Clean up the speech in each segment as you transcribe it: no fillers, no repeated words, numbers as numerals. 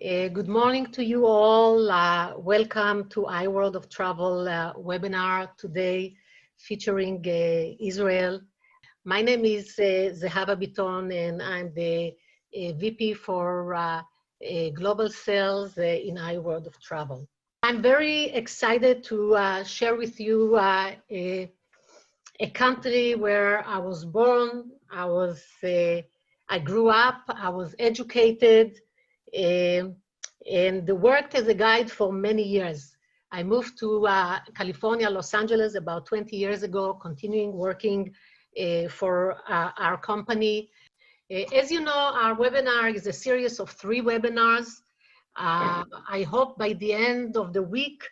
Good morning to you all. Welcome to IWorld of Travel webinar today featuring Israel. My name is Zehava Biton and I'm the VP for Global Sales in IWorld of Travel. I'm very excited to share with you a country where I was born, I grew up, I was educated, and worked as a guide for many years. I moved to California, Los Angeles about 20 years ago, continuing working for our company. As you know, our webinar is a series of 3 webinars. I hope by the end of the week,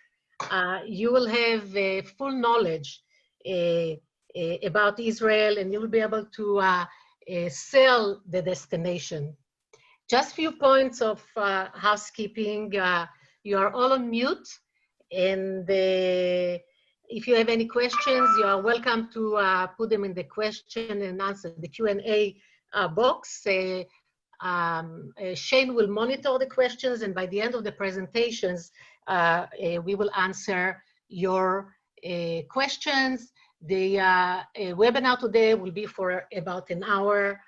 you will have full knowledge about Israel and you will be able to sell the destination. Just few points of housekeeping. You are all on mute, and if you have any questions, you are welcome to put them in the question and answer the Q&A box. Shane will monitor the questions, and by the end of the presentations, we will answer your questions. The webinar today will be for about an hour.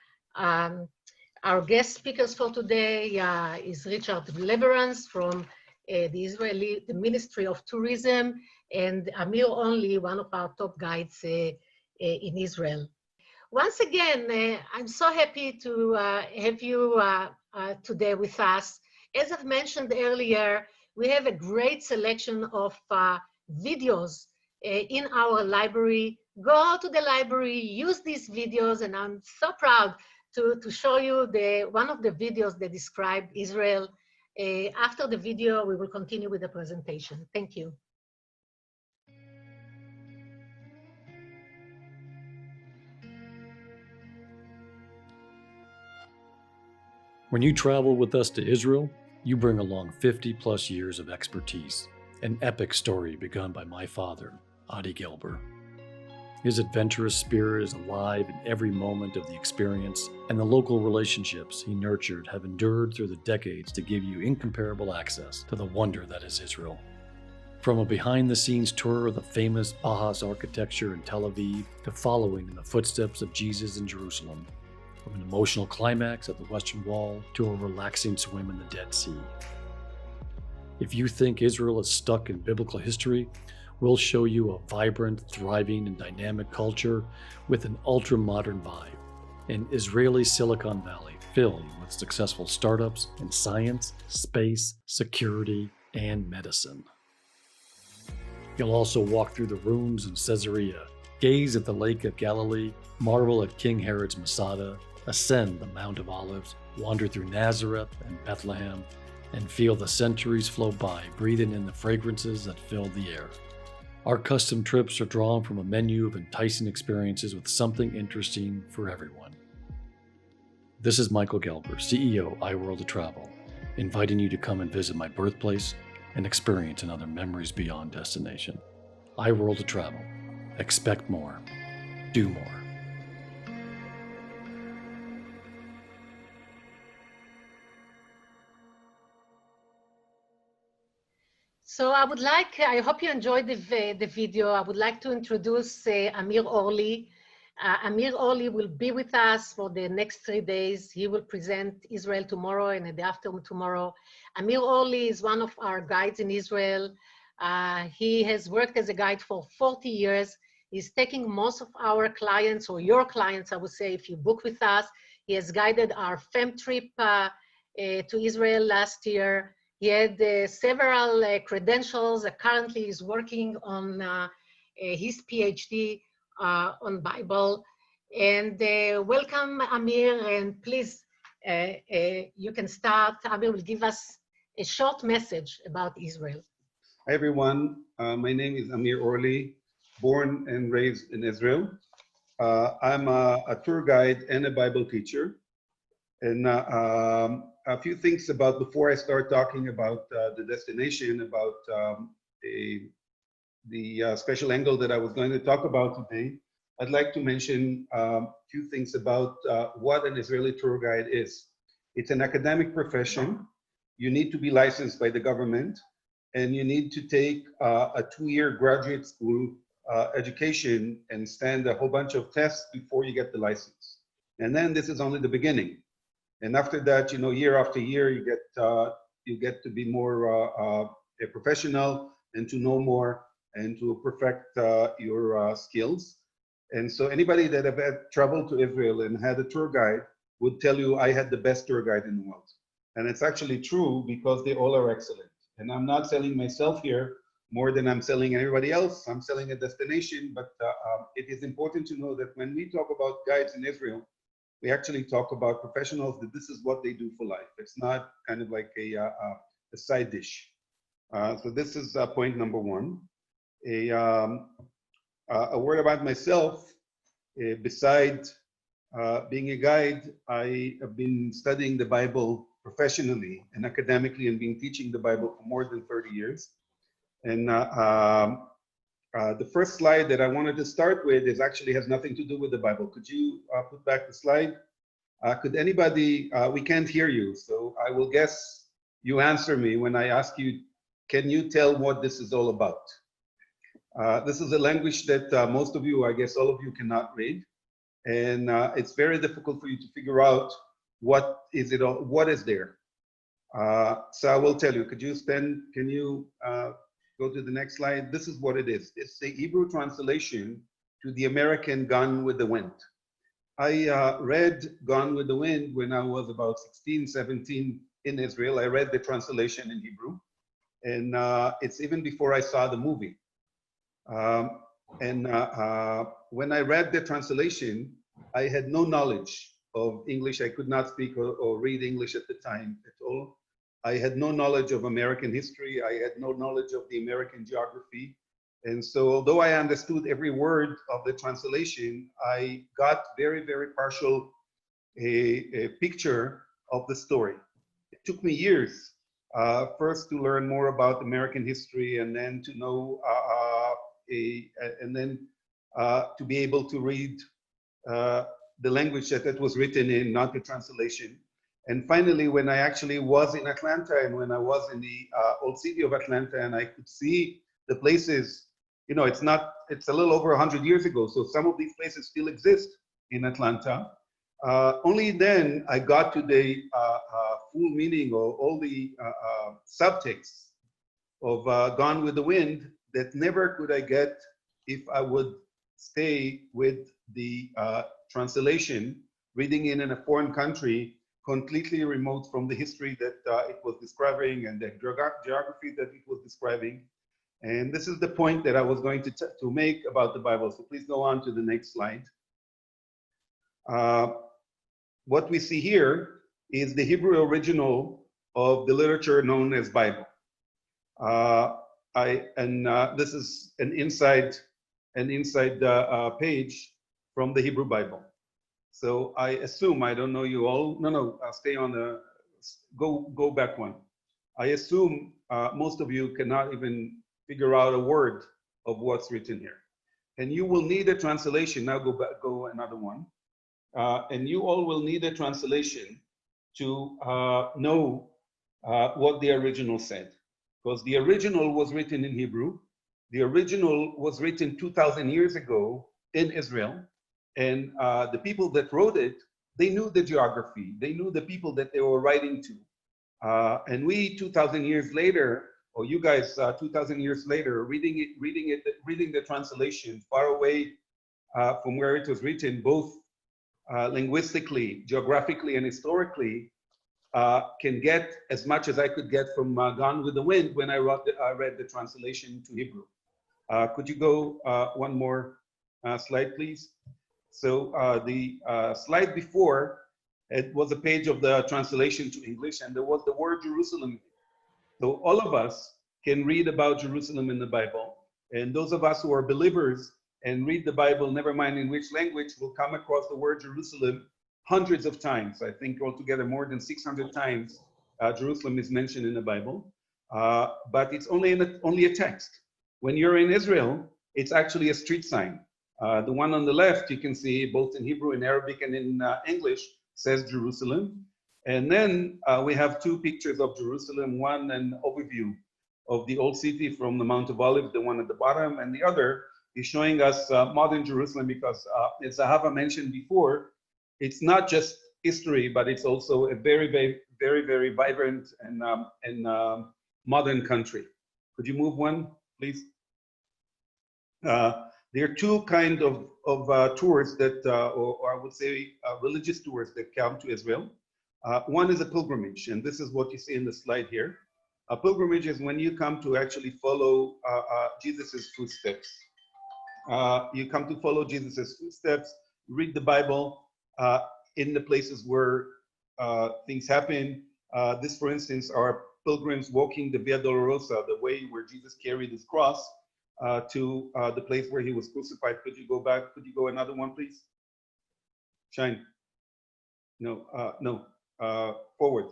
Our guest speakers for today is Richard Leverance from the Ministry of Tourism, and Amir Only, one of our top guides in Israel. Once again, I'm so happy to have you today with us. As I've mentioned earlier, we have a great selection of videos in our library. Go to the library, use these videos, and I'm so proud to show you one of the videos that describe Israel. After the video, we will continue with the presentation. Thank you. When you travel with us to Israel, you bring along 50+ years of expertise, an epic story begun by my father, Adi Gelber. His adventurous spirit is alive in every moment of the experience, and the local relationships he nurtured have endured through the decades to give you incomparable access to the wonder that is Israel. From a behind-the-scenes tour of the famous Bahas architecture in Tel Aviv to following in the footsteps of Jesus in Jerusalem, from an emotional climax at the Western Wall to a relaxing swim in the Dead Sea. If you think Israel is stuck in biblical history, we'll show you a vibrant, thriving, and dynamic culture with an ultra-modern vibe, an Israeli Silicon Valley filled with successful startups in science, space, security, and medicine. You'll also walk through the ruins in Caesarea, gaze at the Lake of Galilee, marvel at King Herod's Masada, ascend the Mount of Olives, wander through Nazareth and Bethlehem, and feel the centuries flow by, breathing in the fragrances that fill the air. Our custom trips are drawn from a menu of enticing experiences with something interesting for everyone. This is Michael Gelber, CEO, IWorld of Travel, inviting you to come and visit my birthplace and experience another memories beyond destination. IWorld of Travel. Expect more. Do more. So I hope you enjoyed the video. I would like to introduce Amir Orly. Amir Orly will be with us for the next 3 days. He will present Israel tomorrow and the day after tomorrow. Amir Orly is one of our guides in Israel. He has worked as a guide for 40 years. He's taking most of our clients, or your clients, I would say, if you book with us. He has guided our FEM trip to Israel last year. He had several credentials. Currently, he's working on his PhD on Bible. And welcome, Amir, and please, you can start. Amir will give us a short message about Israel. Hi, everyone. My name is Amir Orly, born and raised in Israel. I'm a tour guide and a Bible teacher. And a few things before I start talking about the destination, about the special angle that I was going to talk about today, I'd like to mention a few things about what an Israeli tour guide is. It's an academic profession you need to be licensed by the government, and you need to take a 2-year graduate school education and stand a whole bunch of tests before you get the license. And then this is only the beginning. And after that, year after year, you get to be more a professional and to know more and to perfect your skills. And so anybody that have had traveled to Israel and had a tour guide would tell you I had the best tour guide in the world. And it's actually true because they all are excellent. And I'm not selling myself here more than I'm selling everybody else. I'm selling a destination, but it is important to know that when we talk about guides in Israel, we actually talk about professionals that this is what they do for life. It's not kind of like a side dish. So this is point number one. A word about myself. Besides being a guide, I have been studying the Bible professionally and academically and been teaching the Bible for more than 30 years. And the first slide that I wanted to start with actually has nothing to do with the Bible. Could you put back the slide? Could anybody, we can't hear you, so I will guess you answer me when I ask you, can you tell what this is all about? This is a language that most of you, I guess all of you, cannot read. And it's very difficult for you to figure out what is there. So I will tell you, can you go to the next slide? This is what it is. It's the Hebrew translation to the American Gone with the Wind. I read Gone with the Wind when I was about 16, 17 in Israel. I read the translation in Hebrew. And it's even before I saw the movie. When I read the translation, I had no knowledge of English. I could not speak or read English at the time at all. I had no knowledge of American history. I had no knowledge of the American geography. And so although I understood every word of the translation, I got very, very partial a picture of the story. It took me years first to learn more about American history and then to know to be able to read the language that it was written in, not the translation. And finally, when I actually was in Atlanta and when I was in the old city of Atlanta and I could see the places, it's a little over 100 years ago, so some of these places still exist in Atlanta. Only then I got to the full meaning of all the subtexts of Gone with the Wind that never could I get if I would stay with the translation, reading in a foreign country, completely remote from the history that it was describing and the geography that it was describing. And this is the point that I was going to make about the Bible. So please go on to the next slide. What we see here is the Hebrew original of the literature known as Bible. This is an inside page from the Hebrew Bible. So I assume, I don't know you all, no, I'll stay on the, go back one. I assume most of you cannot even figure out a word of what's written here. And you will need a translation, now go another one. And you all will need a translation to know what the original said. Because the original was written in Hebrew. The original was written 2,000 years ago in Israel. And the people that wrote it, they knew the geography. They knew the people that they were writing to. And we, 2,000 years later, or you guys, 2,000 years later, reading the translation far away from where it was written, both linguistically, geographically, and historically, can get as much as I could get from Gone with the Wind when I read the translation to Hebrew. Could you go one more slide, please? So the slide before, it was a page of the translation to English, and there was the word Jerusalem. So all of us can read about Jerusalem in the Bible. And those of us who are believers and read the Bible, never mind in which language, will come across the word Jerusalem hundreds of times. I think altogether more than 600 times Jerusalem is mentioned in the Bible. But it's only a text. When you're in Israel, it's actually a street sign. The one on the left, you can see both in Hebrew, in Arabic, and in English, says Jerusalem. And then we have two pictures of Jerusalem, one an overview of the old city from the Mount of Olives, the one at the bottom, and the other is showing us modern Jerusalem because, as Ahava mentioned before, it's not just history, but it's also a very vibrant and modern country. Could you move one, please? There are two kind of tours that, or I would say religious tours that come to Israel. One is a pilgrimage, and this is what you see in the slide here. A pilgrimage is when you come to actually follow Jesus's footsteps. You come to follow Jesus's footsteps, read the Bible in the places where things happen. This, for instance, are pilgrims walking the Via Dolorosa, the way where Jesus carried his cross to the place where he was crucified. Could you go back? Could you go another one, please? Shine. No, no. Forward.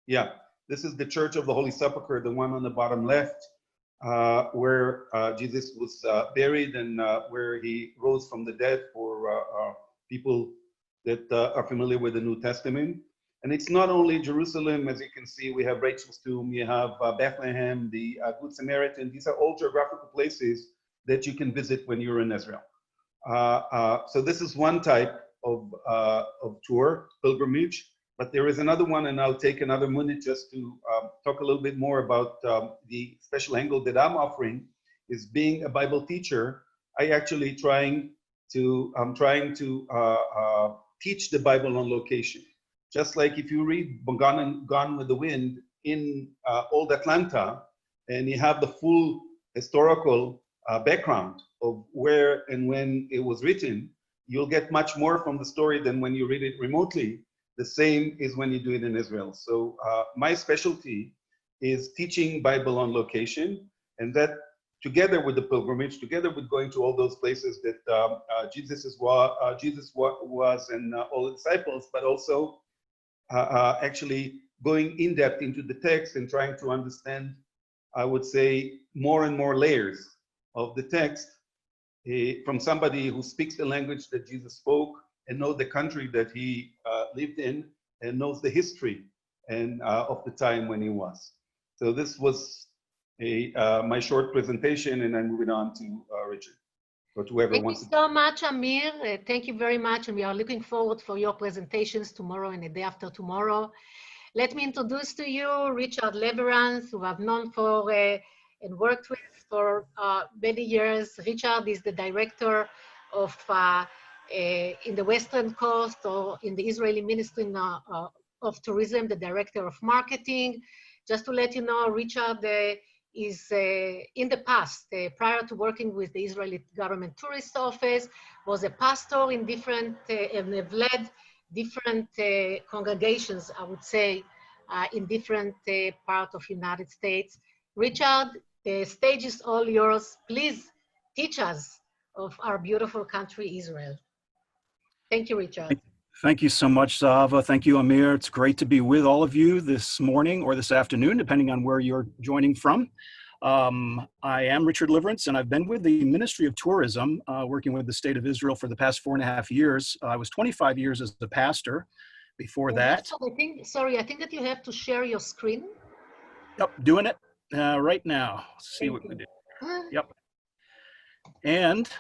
Yeah, this is the Church of the Holy Sepulchre, the one on the bottom left, where Jesus was buried and where he rose from the dead for people that are familiar with the New Testament. And it's not only Jerusalem, as you can see, we have Rachel's tomb, you have Bethlehem, the Good Samaritan. These are all geographical places that you can visit when you're in Israel. So this is one type of tour, pilgrimage, but there is another one, and I'll take another minute just to talk a little bit more about the special angle that I'm offering, is being a Bible teacher. I'm trying to teach the Bible on location. Just like if you read Gone with the Wind in old Atlanta, and you have the full historical background of where and when it was written, you'll get much more from the story than when you read it remotely. The same is when you do it in Israel. So my specialty is teaching Bible on location, and that together with the pilgrimage, together with going to all those places that Jesus was and all the disciples, but also actually going in depth into the text and trying to understand, I would say, more and more layers of the text from somebody who speaks the language that Jesus spoke and knows the country that he lived in and knows the history and of the time when he was. So this was my short presentation, and I'm moving on to Richard or to whoever wants to. Thank you so much, Amir. Thank you very much, and we are looking forward for your presentations tomorrow and the day after tomorrow. Let me introduce to you Richard Leverance, who I've known for and worked with for many years. Richard is the director of in the Western Coast, or in the Israeli Ministry of Tourism, the director of marketing. Just to let you know, Richard is in the past, prior to working with the Israeli government tourist office, was a pastor in different, and have led different congregations, I would say, in different parts of United States. Richard, the stage is all yours. Please teach us of our beautiful country, Israel. Thank you, Richard. Thank you so much, Zahava. Thank you, Amir. It's great to be with all of you this morning or this afternoon, depending on where you're joining from. I am Richard Leverance, and I've been with the Ministry of Tourism, working with the state of Israel for the past 4.5 years. I was 25 years as a pastor before that. I think that you have to share your screen. Yep, doing it right now. Let's see what we do. Yep. And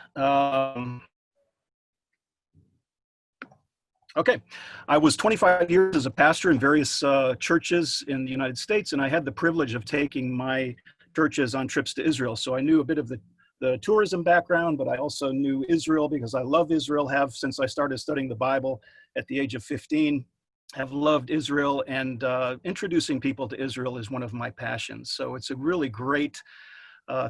okay, I was 25 years as a pastor in various churches in the United States, and I had the privilege of taking my churches on trips to Israel. So I knew a bit of the tourism background, but I also knew Israel because I love Israel, have since I started studying the Bible at the age of 15, have loved Israel, and introducing people to Israel is one of my passions. So it's a really great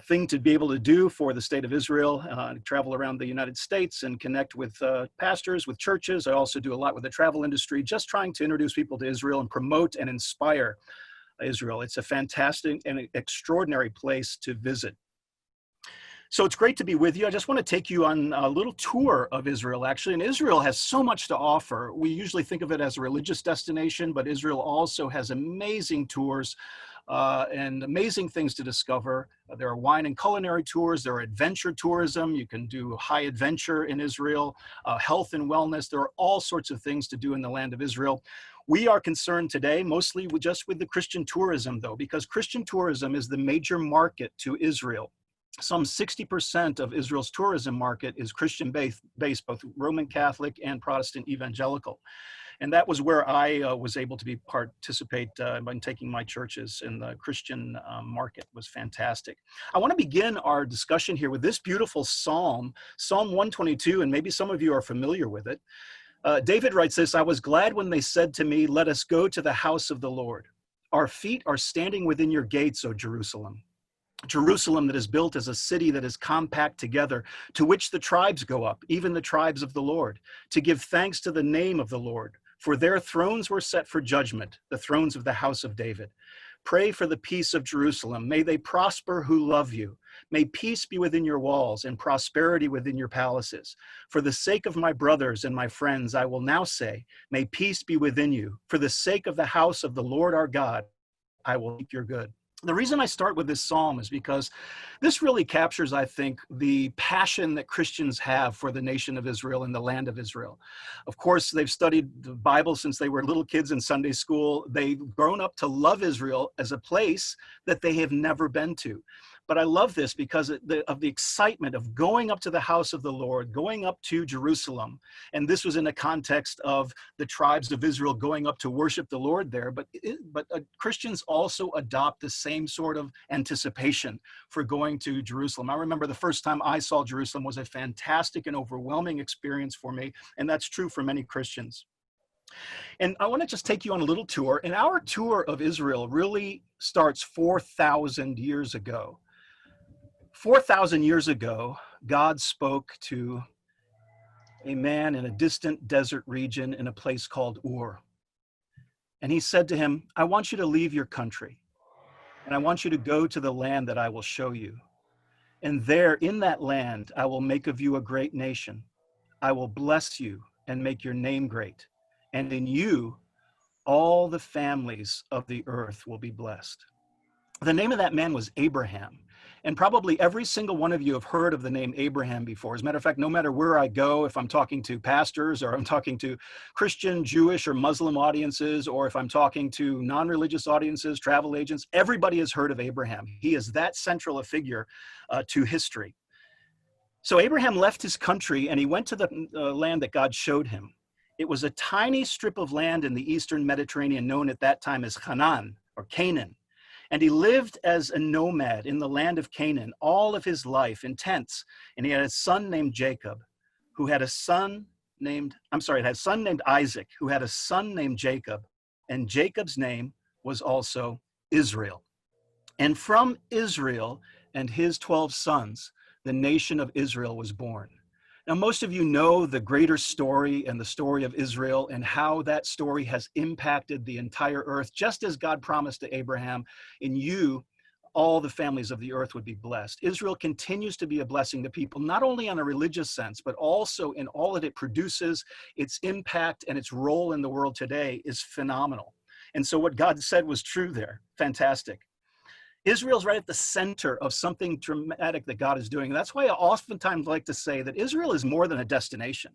thing to be able to do for the state of Israel, travel around the United States and connect with pastors, with churches. I also do a lot with the travel industry, just trying to introduce people to Israel and promote and inspire Israel. It's a fantastic and extraordinary place to visit. So it's great to be with you. I just want to take you on a little tour of Israel, actually. And Israel has so much to offer. We usually think of it as a religious destination, but Israel also has amazing tours and amazing things to discover. There are wine and culinary tours. There are adventure tourism. You can do high adventure in Israel, health and wellness. There are all sorts of things to do in the land of Israel. We are concerned today mostly just with the Christian tourism, though, because Christian tourism is the major market to Israel. Some 60% of Israel's tourism market is Christian-based, both Roman Catholic and Protestant evangelical. And that was where I was able to participate by taking my churches in the Christian market. It was fantastic. I want to begin our discussion here with this beautiful psalm, Psalm 122, and maybe some of you are familiar with it. David writes this: "I was glad when they said to me, 'Let us go to the house of the Lord.' Our feet are standing within your gates, O Jerusalem. Jerusalem that is built as a city that is compact together, to which the tribes go up, even the tribes of the Lord, to give thanks to the name of the Lord. For their thrones were set for judgment, the thrones of the house of David. Pray for the peace of Jerusalem. May they prosper who love you. May peace be within your walls and prosperity within your palaces. For the sake of my brothers and my friends, I will now say, may peace be within you. For the sake of the house of the Lord our God, I will seek your good." The reason I start with this psalm is because this really captures, I think, the passion that Christians have for the nation of Israel and the land of Israel. Of course, they've studied the Bible since they were little kids in Sunday school. They've grown up to love Israel as a place that they have never been to. But I love this because of the excitement of going up to the house of the Lord, going up to Jerusalem. And this was in the context of the tribes of Israel going up to worship the Lord there. But Christians also adopt the same sort of anticipation for going to Jerusalem. I remember the first time I saw Jerusalem was a fantastic and overwhelming experience for me. And that's true for many Christians. And I want to just take you on a little tour. And our tour of Israel really starts 4,000 years ago. 4,000 years ago, God spoke to a man in a distant desert region in a place called Ur. And he said to him, "I want you to leave your country, and I want you to go to the land that I will show you. And there, in that land, I will make of you a great nation. I will bless you and make your name great. And in you, all the families of the earth will be blessed." The name of that man was Abraham. And probably every single one of you have heard of the name Abraham before. As a matter of fact, no matter where I go, if I'm talking to pastors or I'm talking to Christian, Jewish, or Muslim audiences, or if I'm talking to non-religious audiences, travel agents, everybody has heard of Abraham. He is that central a figure to history. So Abraham left his country and he went to the land that God showed him. It was a tiny strip of land in the Eastern Mediterranean known at that time as Canaan or Canaan. And he lived as a nomad in the land of Canaan all of his life in tents. And he had a son named Jacob, who had a son named, Isaac, who had a son named Jacob. And Jacob's name was also Israel. And from Israel and his 12 sons, the nation of Israel was born. Now, most of you know the greater story and the story of Israel and how that story has impacted the entire earth, just as God promised to Abraham, in you, all the families of the earth would be blessed. Israel continues to be a blessing to people, not only on a religious sense, but also in all that it produces. Its impact and its role in the world today is phenomenal. And so what God said was true there. Fantastic. Israel's right at the center of something dramatic that God is doing. And that's why I oftentimes like to say that Israel is more than a destination.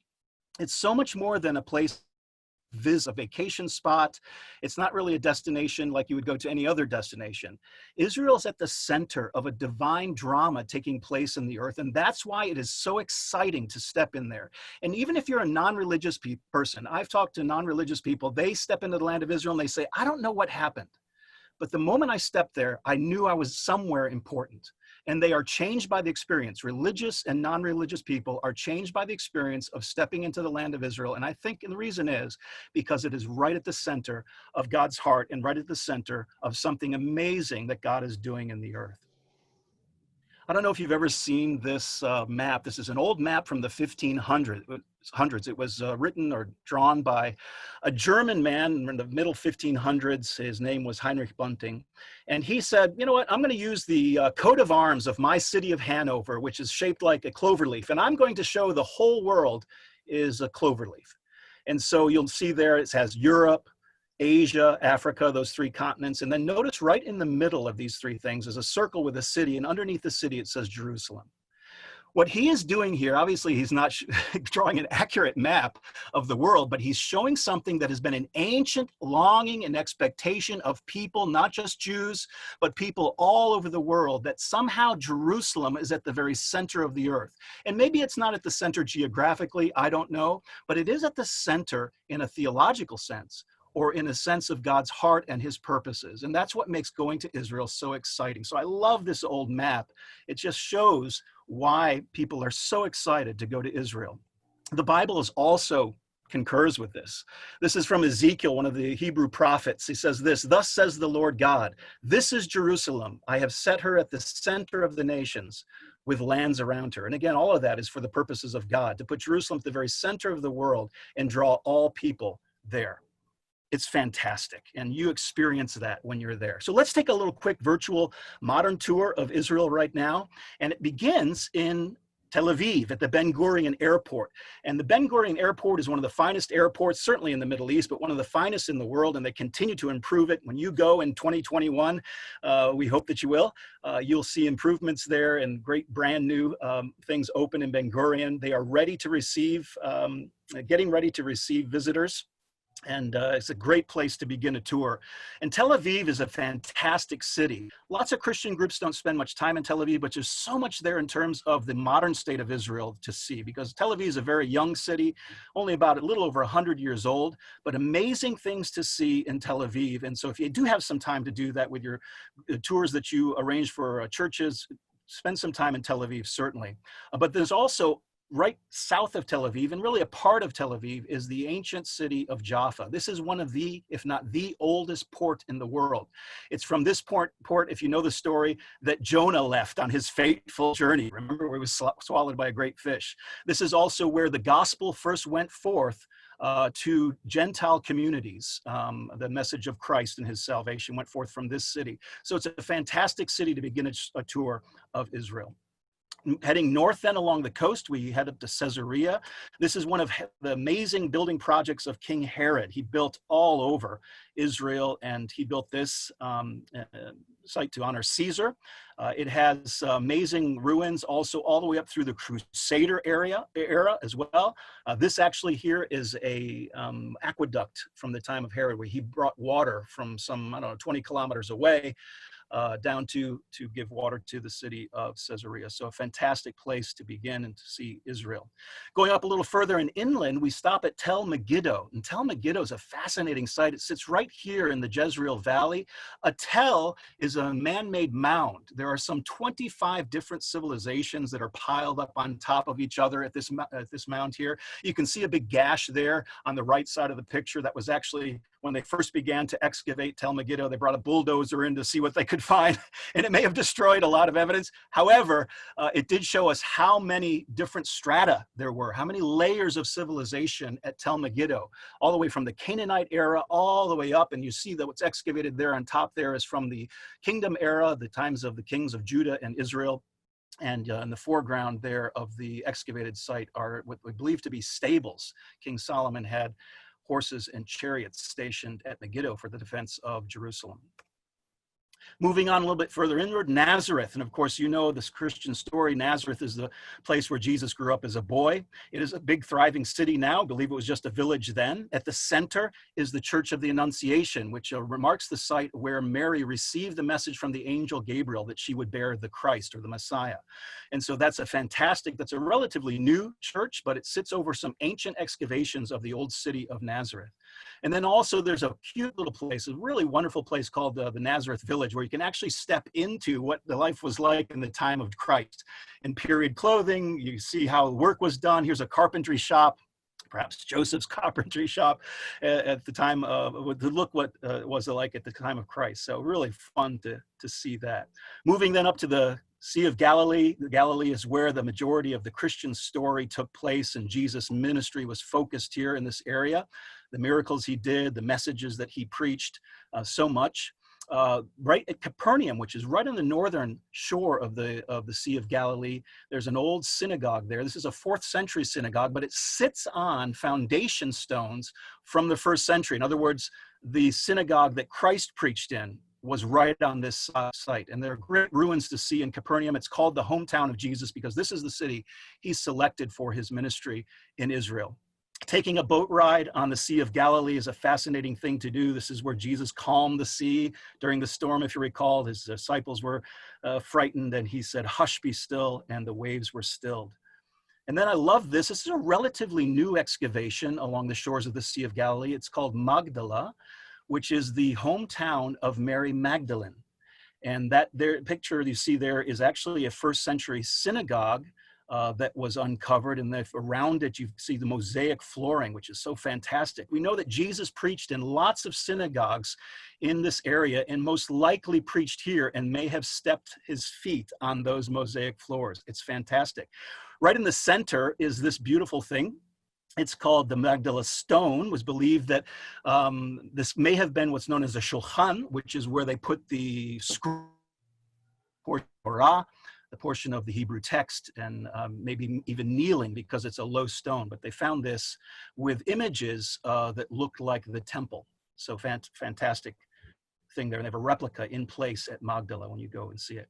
It's so much more than a place, a vacation spot. It's not really a destination like you would go to any other destination. Israel's at the center of a divine drama taking place in the earth. And that's why it is so exciting to step in there. And even if you're a non-religious person, I've talked to non-religious people, they step into the land of Israel and they say, I don't know what happened. But the moment I stepped there, I knew I was somewhere important. And they are changed by the experience. Religious and non-religious people are changed by the experience of stepping into the land of Israel. And I think the reason is because it is right at the center of God's heart and right at the center of something amazing that God is doing in the earth. I don't know if you've ever seen this map. This is an old map from the 1500s. It was written or drawn by a German man in the middle 1500s. His name was Heinrich Bunting. And he said, you know what, I'm going to use the coat of arms of my city of Hanover, which is shaped like a clover leaf. And I'm going to show the whole world is a clover leaf. And so you'll see there it has Europe, Asia, Africa, those three continents. And then notice right in the middle of these three things is a circle with a city, and underneath the city it says Jerusalem. What he is doing here, obviously he's not drawing an accurate map of the world, but he's showing something that has been an ancient longing and expectation of people, not just Jews, but people all over the world, that somehow Jerusalem is at the very center of the earth. And maybe it's not at the center geographically, I don't know, but it is at the center in a theological sense, or in a sense of God's heart and his purposes. And that's what makes going to Israel so exciting. So I love this old map. It just shows why people are so excited to go to Israel. The Bible is also concurs with this. This is from Ezekiel, one of the Hebrew prophets. He says this, "Thus says the Lord God, this is Jerusalem. I have set her at the center of the nations, with lands around her." And again, all of that is for the purposes of God, to put Jerusalem at the very center of the world and draw all people there. It's fantastic, and you experience that when you're there. So let's take a little quick virtual modern tour of Israel right now, and it begins in Tel Aviv at the Ben Gurion Airport. And the Ben Gurion Airport is one of the finest airports, certainly in the Middle East, but one of the finest in the world, and they continue to improve it. When you go in 2021, we hope that you will, you'll see improvements there and great brand new things open in Ben Gurion. They are ready to receive, getting ready to receive visitors. And it's a great place to begin a tour. And Tel Aviv is a fantastic city. Lots of Christian groups don't spend much time in Tel Aviv, but there's so much there in terms of the modern state of Israel to see, because Tel Aviv is a very young city, only about a little over 100 years old, but amazing things to see in Tel Aviv. And so if you do have some time to do that with your tours that you arrange for churches, spend some time in Tel Aviv, certainly. But there's also right south of Tel Aviv, and really a part of Tel Aviv, is the ancient city of Jaffa. This is one of the, if not the oldest port in the world. It's from this port, if you know the story, that Jonah left on his fateful journey. Remember, where he was swallowed by a great fish. This is also where the gospel first went forth to Gentile communities. The message of Christ and his salvation went forth from this city. So it's a fantastic city to begin a tour of Israel. Heading north then along the coast, we head up to Caesarea. This is one of the amazing building projects of King Herod. He built all over Israel, and he built this site to honor Caesar. It has amazing ruins also all the way up through the Crusader era as well. This actually here is a aqueduct from the time of Herod, where he brought water from some, I don't know, 20 kilometers away down to give water to the city of Caesarea. So a fantastic place to begin and to see Israel. Going up a little further and inland, we stop at Tel Megiddo. And Tel Megiddo is a fascinating site. It sits right here in the Jezreel Valley. A tel is a man-made mound. There are some 25 different civilizations that are piled up on top of each other at this mound here. You can see a big gash there on the right side of the picture. That was actually when they first began to excavate Tel Megiddo. They brought a bulldozer in to see what they could find, and it may have destroyed a lot of evidence. However, it did show us how many different strata there were, how many layers of civilization at Tel Megiddo, all the way from the Canaanite era all the way up. And you see that what's excavated there on top there is from the kingdom era, the times of the kings of Judah and Israel. And in the foreground there of the excavated site are what we believe to be stables. King Solomon had horses and chariots stationed at Megiddo for the defense of Jerusalem. Moving on a little bit further inward, Nazareth. And of course, you know this Christian story. Nazareth is the place where Jesus grew up as a boy. It is a big, thriving city now. I believe it was just a village then. At the center is the Church of the Annunciation, which marks the site where Mary received the message from the angel Gabriel that she would bear the Christ or the Messiah. And so that's a relatively new church, but it sits over some ancient excavations of the old city of Nazareth. And then also there's a cute little place, a really wonderful place called the Nazareth Village, where you can actually step into what the life was like in the time of Christ. In period clothing, you see how work was done. Here's a carpentry shop, perhaps Joseph's carpentry shop at the time to look what was it like at the time of Christ. So really fun to see that. Moving then up to the Sea of Galilee. Galilee is where the majority of the Christian story took place, and Jesus' ministry was focused here in this area. The miracles he did, the messages that he preached, so much. Right at Capernaum, which is right on the northern shore of the Sea of Galilee, there's an old synagogue there. This is a 4th century synagogue, but it sits on foundation stones from the 1st century. In other words, the synagogue that Christ preached in was right on this site. And there are great ruins to see in Capernaum. It's called the hometown of Jesus because this is the city he selected for his ministry in Israel. Taking a boat ride on the Sea of Galilee is a fascinating thing to do. This is where Jesus calmed the sea during the storm. If you recall, his disciples were frightened and he said, "Hush, be still," and the waves were stilled. And then I love this. This is a relatively new excavation along the shores of the Sea of Galilee. It's called Magdala, which is the hometown of Mary Magdalene. And that there picture you see there is actually a first century synagogue that was uncovered, and around it you see the mosaic flooring, which is so fantastic. We know that Jesus preached in lots of synagogues in this area and most likely preached here and may have stepped his feet on those mosaic floors. It's fantastic. Right in the center is this beautiful thing. It's called the Magdala Stone. It was believed that this may have been what's known as a shulchan, which is where they put the Torah, the portion of the Hebrew text, and maybe even kneeling because it's a low stone. But they found this with images that looked like the temple. So fantastic thing there. And they have a replica in place at Magdala when you go and see it.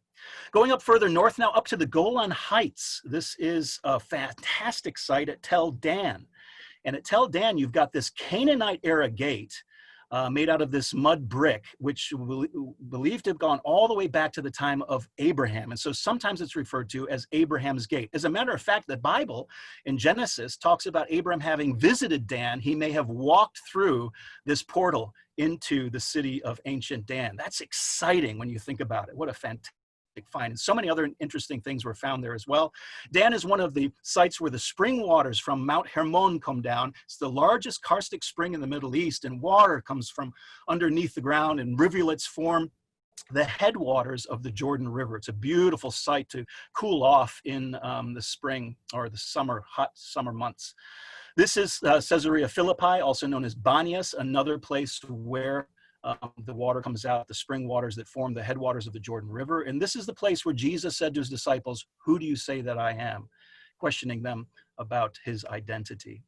Going up further north now, up to the Golan Heights. This is a fantastic site at Tel Dan. And at Tel Dan, you've got this Canaanite era gate made out of this mud brick, which believed to have gone all the way back to the time of Abraham. And so sometimes it's referred to as Abraham's gate. As a matter of fact, the Bible in Genesis talks about Abraham having visited Dan. He may have walked through this portal into the city of ancient Dan. That's exciting when you think about it. What a fantastic find. And so many other interesting things were found there as well. Dan is one of the sites where the spring waters from Mount Hermon come down. It's the largest karstic spring in the Middle East, and water comes from underneath the ground, and rivulets form the headwaters of the Jordan River. It's a beautiful site to cool off in the spring or the summer, hot summer months. This is Caesarea Philippi, also known as Banias, another place where the water comes out, the spring waters that form the headwaters of the Jordan River. And this is the place where Jesus said to his disciples, "Who do you say that I am?" Questioning them about his identity.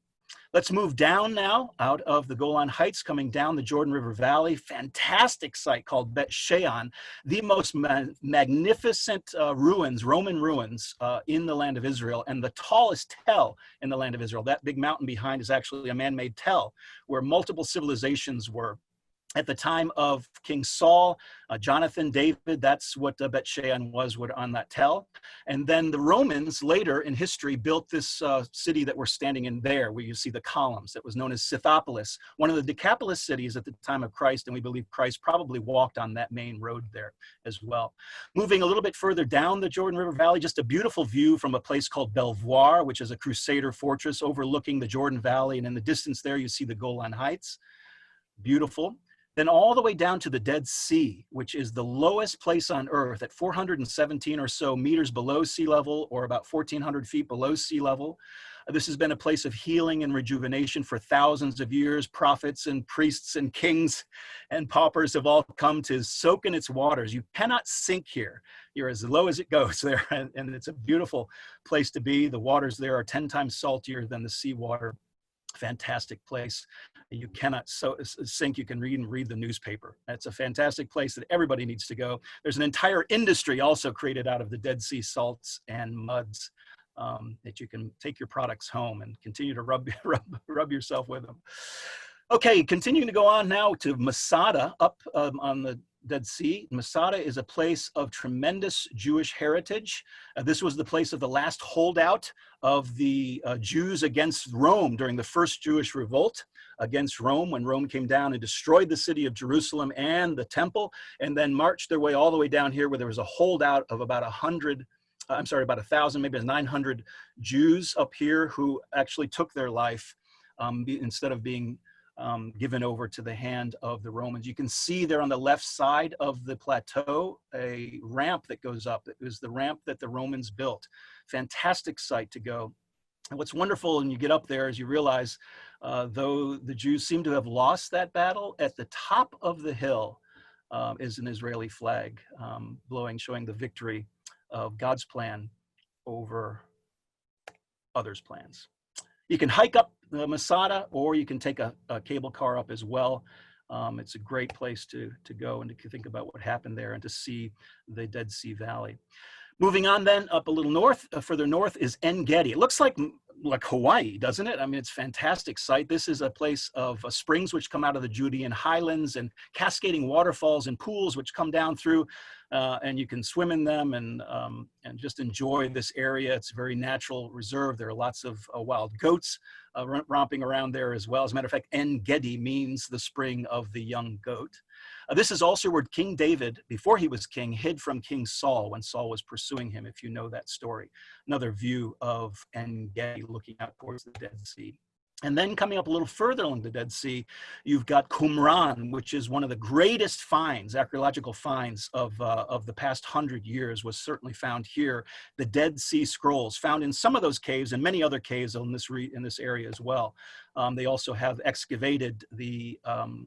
Let's move down now out of the Golan Heights, coming down the Jordan River Valley. Fantastic site called Bet Shean, the most magnificent ruins, Roman ruins in the land of Israel, and the tallest tell in the land of Israel. That big mountain behind is actually a man-made tell where multiple civilizations were. At the time of King Saul, Jonathan, David, that's what Bet Shean was on that tell. And then the Romans later in history built this city that we're standing in there, where you see the columns, that was known as Scythopolis, one of the Decapolis cities at the time of Christ, and we believe Christ probably walked on that main road there as well. Moving a little bit further down the Jordan River Valley, just a beautiful view from a place called Belvoir, which is a Crusader fortress overlooking the Jordan Valley, and in the distance there you see the Golan Heights. Beautiful. Then all the way down to the Dead Sea, which is the lowest place on earth at 417 or so meters below sea level, or about 1,400 feet below sea level. This has been a place of healing and rejuvenation for thousands of years. Prophets and priests and kings and paupers have all come to soak in its waters. You cannot sink here. You're as low as it goes there, and it's a beautiful place to be. The waters there are 10 times saltier than the seawater. Fantastic place. You cannot sink. You can read the newspaper. It's a fantastic place that everybody needs to go. There's an entire industry also created out of the Dead Sea salts and muds that you can take your products home and continue to rub yourself with them. Okay, continuing to go on now to Masada, up on the Dead Sea. Masada is a place of tremendous Jewish heritage. This was the place of the last holdout of the Jews against Rome during the first Jewish revolt against Rome, when Rome came down and destroyed the city of Jerusalem and the temple, and then marched their way all the way down here, where there was a holdout of about 1,000, maybe 900 Jews up here who actually took their life instead of being given over to the hand of the Romans. You can see there on the left side of the plateau a ramp that goes up. It was the ramp that the Romans built. Fantastic site to go. And what's wonderful when you get up there is you realize, though the Jews seem to have lost that battle, at the top of the hill is an Israeli flag blowing, showing the victory of God's plan over others' plans. You can hike up the Masada, or you can take a cable car up as well. It's a great place to go and to think about what happened there and to see the Dead Sea Valley. Moving on then up a little north, further north is En Gedi. It looks like Hawaii, doesn't it? I mean, it's a fantastic site. This is a place of springs which come out of the Judean highlands and cascading waterfalls and pools which come down through, and you can swim in them and just enjoy this area. It's a very natural reserve. There are lots of wild goats romping around there as well. As a matter of fact, En Gedi means the spring of the young goat. This is also where King David, before he was king, hid from King Saul when Saul was pursuing him, if you know that story. Another view of En Gedi looking out towards the Dead Sea. And then coming up a little further along the Dead Sea, you've got Qumran, which is one of the greatest finds, archaeological finds of the past 100 years, was certainly found here. The Dead Sea Scrolls, found in some of those caves and many other caves in this area as well. They also have excavated the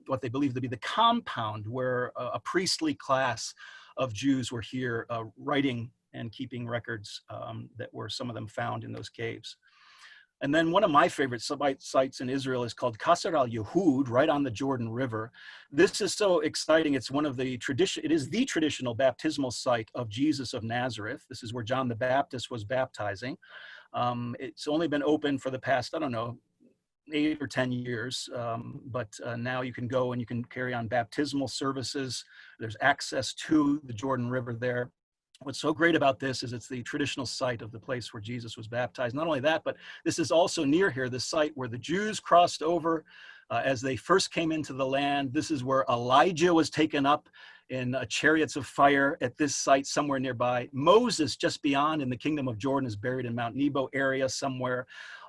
what they believe to be the compound where a priestly class of Jews were here writing and keeping records that were some of them found in those caves. And then one of my favorite sites in Israel is called Qasr al-Yehud, right on the Jordan River. This is so exciting. It's one of the it is the traditional baptismal site of Jesus of Nazareth. This is where John the Baptist was baptizing. It's only been open for the past, I don't know, 8 or 10 years, but now you can go and you can carry on baptismal services. There's access to the Jordan River there. What's so great about this is it's the traditional site of the place where Jesus was baptized. Not only that, but this is also near here, the site where the Jews crossed over as they first came into the land. This is where Elijah was taken up in chariots of fire at this site somewhere nearby. Moses, just beyond in the kingdom of Jordan, is buried in Mount Nebo area somewhere.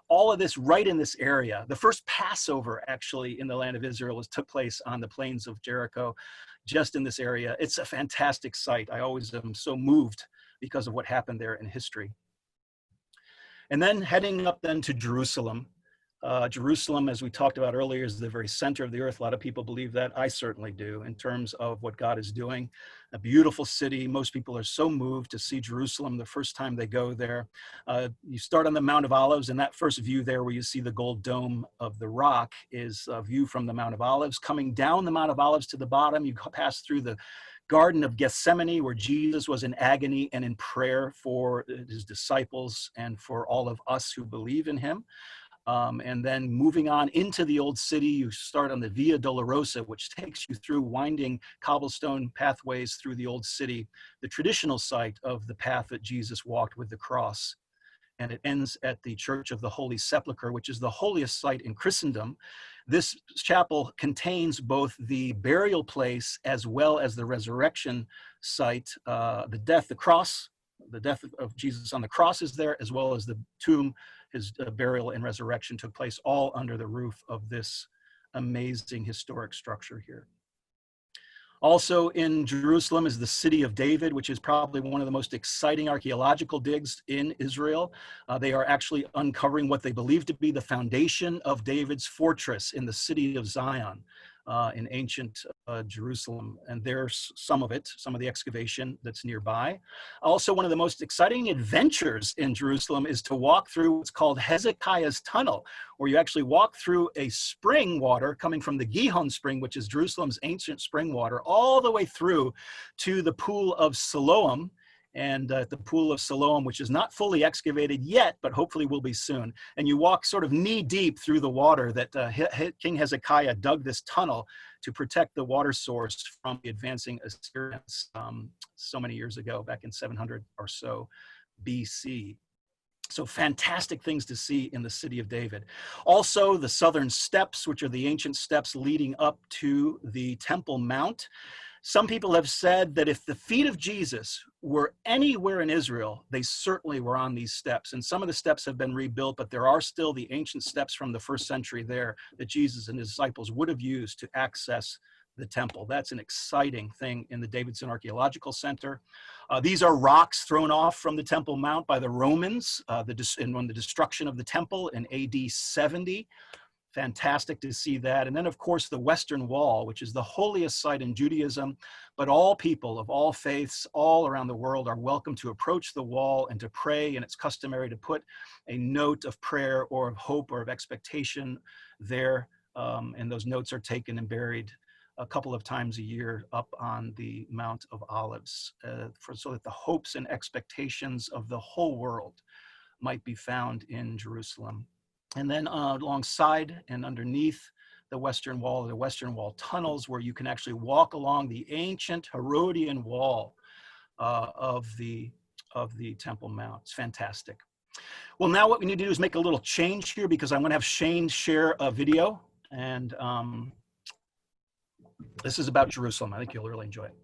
All of this right in this area. The first Passover actually in the land of Israel took place on the plains of Jericho, just in this area. It's a fantastic site. I always am so moved because of what happened there in history. And then heading up then to Jerusalem. Jerusalem, as we talked about earlier, is the very center of the earth. A lot of people believe that. I certainly do, in terms of what God is doing. A beautiful city. Most people are so moved to see Jerusalem the first time they go there. You start on the Mount of Olives, and that first view there where you see the gold dome of the rock is a view from the Mount of Olives. Coming down the Mount of Olives to the bottom, you pass through the Garden of Gethsemane, where Jesus was in agony and in prayer for his disciples and for all of us who believe in him. And then moving on into the old city, you start on the Via Dolorosa, which takes you through winding cobblestone pathways through the old city, the traditional site of the path that Jesus walked with the cross. And it ends at the Church of the Holy Sepulchre, which is the holiest site in Christendom. This chapel contains both the burial place as well as the resurrection site, the death of Jesus on the cross is there, as well as the tomb. His burial and resurrection took place all under the roof of this amazing historic structure here. Also in Jerusalem is the City of David, which is probably one of the most exciting archaeological digs in Israel. They are actually uncovering what they believe to be the foundation of David's fortress in the city of Zion. In ancient Jerusalem, and there's some of the excavation that's nearby. Also, one of the most exciting adventures in Jerusalem is to walk through what's called Hezekiah's Tunnel, where you actually walk through a spring water coming from the Gihon Spring, which is Jerusalem's ancient spring water, all the way through to the Pool of Siloam. And the Pool of Siloam, which is not fully excavated yet, but hopefully will be soon. And you walk sort of knee deep through the water that King Hezekiah dug this tunnel to protect the water source from the advancing Assyrians so many years ago, back in 700 or so BC. So fantastic things to see in the City of David. Also, the southern steps, which are the ancient steps leading up to the Temple Mount. Some people have said that if the feet of Jesus were anywhere in Israel, they certainly were on these steps. And some of the steps have been rebuilt, but there are still the ancient steps from the first century there that Jesus and his disciples would have used to access the temple. That's an exciting thing in the Davidson Archaeological Center. These are rocks thrown off from the Temple Mount by the Romans on the destruction of the temple in AD 70. Fantastic to see that. And then, of course, the Western Wall, which is the holiest site in Judaism, but all people of all faiths all around the world are welcome to approach the wall and to pray. And it's customary to put a note of prayer or of hope or of expectation there. And those notes are taken and buried a couple of times a year up on the Mount of Olives, so that the hopes and expectations of the whole world might be found in Jerusalem. And then alongside and underneath the Western Wall tunnels, where you can actually walk along the ancient Herodian wall of the Temple Mount. It's fantastic. Well, now what we need to do is make a little change here, because I'm going to have Shane share a video, and this is about Jerusalem. I think you'll really enjoy it.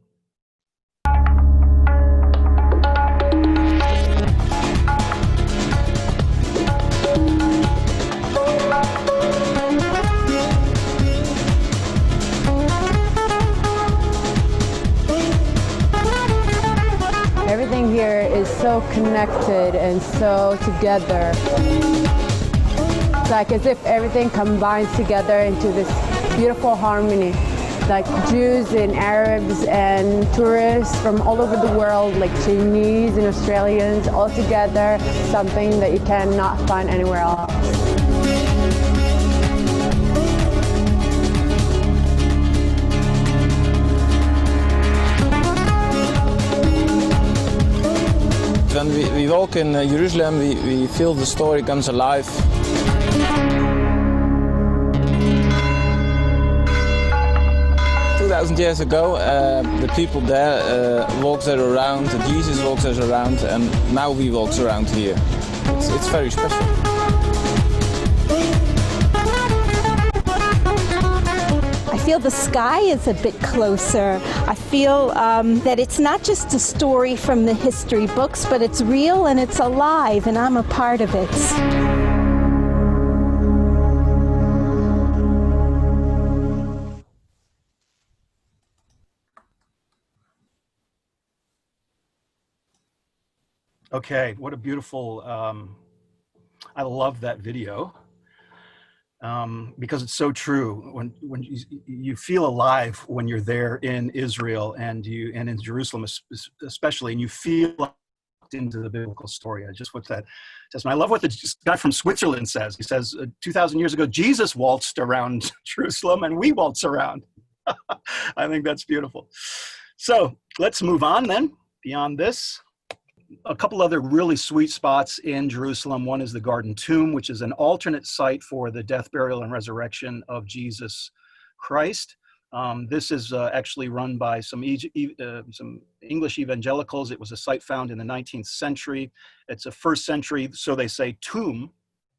Everything here is so connected and so together. It's like as if everything combines together into this beautiful harmony. Like Jews and Arabs and tourists from all over the world, like Chinese and Australians, all together, something that you cannot find anywhere else. When we walk in Jerusalem, we feel the story comes alive. 2,000 years ago, the people there walked there around, Jesus walked there around, and now we walk around here. It's very special. I feel the sky is a bit closer. I feel that it's not just a story from the history books, but it's real and it's alive, and I'm a part of it. Okay, what a beautiful, I love that video. Because it's so true. When you feel alive when you're there in Israel and in Jerusalem especially, and you feel locked into the biblical story. I love what the guy from Switzerland says. He says 2,000 years ago Jesus waltzed around Jerusalem and we waltz around. I think that's beautiful. So let's move on then beyond this. A couple other really sweet spots in Jerusalem. One is the Garden Tomb, which is an alternate site for the death, burial, and resurrection of Jesus Christ. This is actually run by some English evangelicals. It was a site found in the 19th century. It's a first century, so they say, tomb,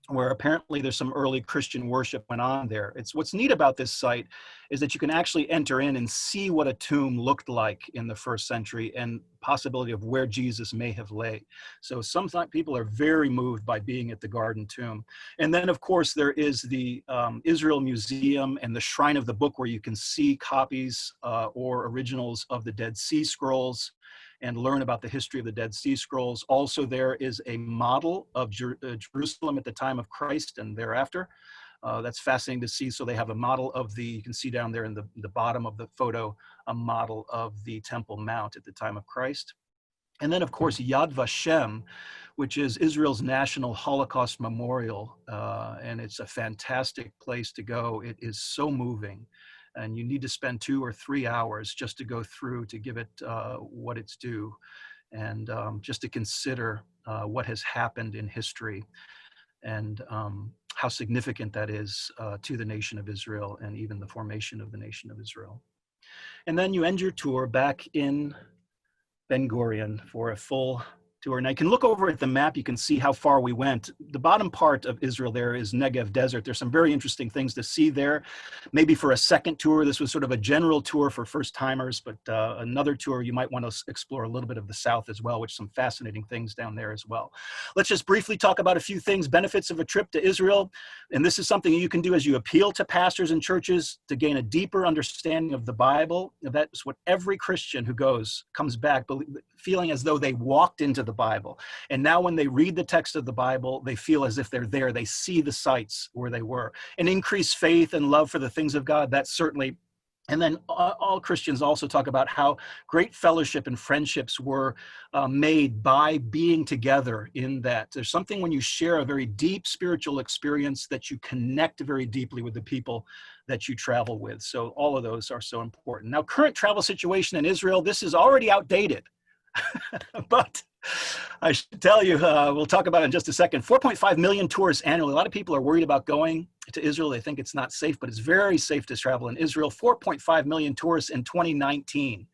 where apparently there's some early Christian worship went on there. What's neat about this site is that you can actually enter in and see what a tomb looked like in the first century and possibility of where Jesus may have lay. So some people are very moved by being at the Garden Tomb. And then of course there is the Israel Museum and the Shrine of the Book, where you can see copies or originals of the Dead Sea Scrolls and learn about the history of the Dead Sea Scrolls. Also, there is a model of Jerusalem at the time of Christ and thereafter. That's fascinating to see. So they have a model of you can see down there in the bottom of the photo, a model of the Temple Mount at the time of Christ. And then of course, Yad Vashem, which is Israel's national Holocaust memorial. And it's a fantastic place to go. It is so moving. And you need to spend 2 or 3 hours just to go through to give it what it's due, and just to consider what has happened in history and how significant that is to the nation of Israel and even the formation of the nation of Israel. And then you end your tour back in Ben Gurion for a full tour. And I can look over at the map, you can see how far we went. The bottom part of Israel there is Negev Desert. There's some very interesting things to see there. Maybe for a second tour, this was sort of a general tour for first timers, but another tour you might want to explore a little bit of the south as well, which some fascinating things down there as well. Let's just briefly talk about a few things, benefits of a trip to Israel. And this is something you can do as you appeal to pastors and churches to gain a deeper understanding of the Bible. That's what every Christian who goes comes back feeling as though they walked into the Bible. And now when they read the text of the Bible, they feel as if they're there. They see the sites where they were. An increased faith and love for the things of God, that certainly And then all Christians also talk about how great fellowship and friendships were made by being together in that. There's something when you share a very deep spiritual experience that you connect very deeply with the people that you travel with. So all of those are so important. Now, current travel situation in Israel, this is already outdated. But I should tell you, we'll talk about it in just a second. 4.5 million tourists annually. A lot of people are worried about going to Israel. They think it's not safe, but it's very safe to travel in Israel. 4.5 million tourists in 2019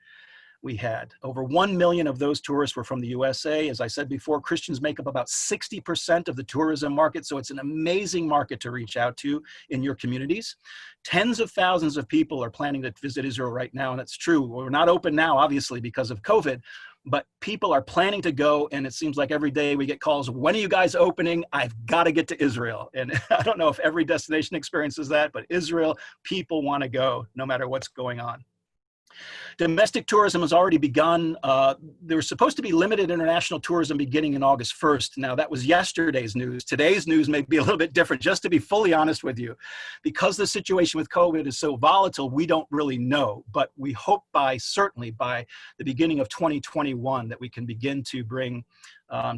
we had. Over 1 million of those tourists were from the USA. As I said before, Christians make up about 60% of the tourism market, so it's an amazing market to reach out to in your communities. Tens of thousands of people are planning to visit Israel right now, and that's true. We're not open now, obviously, because of COVID, but people are planning to go, and it seems like every day we get calls, when are you guys opening? I've got to get to Israel. And I don't know if every destination experiences that, but Israel, people want to go no matter what's going on. Domestic tourism has already begun. There was supposed to be limited international tourism beginning in August 1st. Now, that was yesterday's news. Today's news may be a little bit different, just to be fully honest with you. Because the situation with COVID is so volatile, we don't really know. But we hope certainly by the beginning of 2021 that we can begin to bring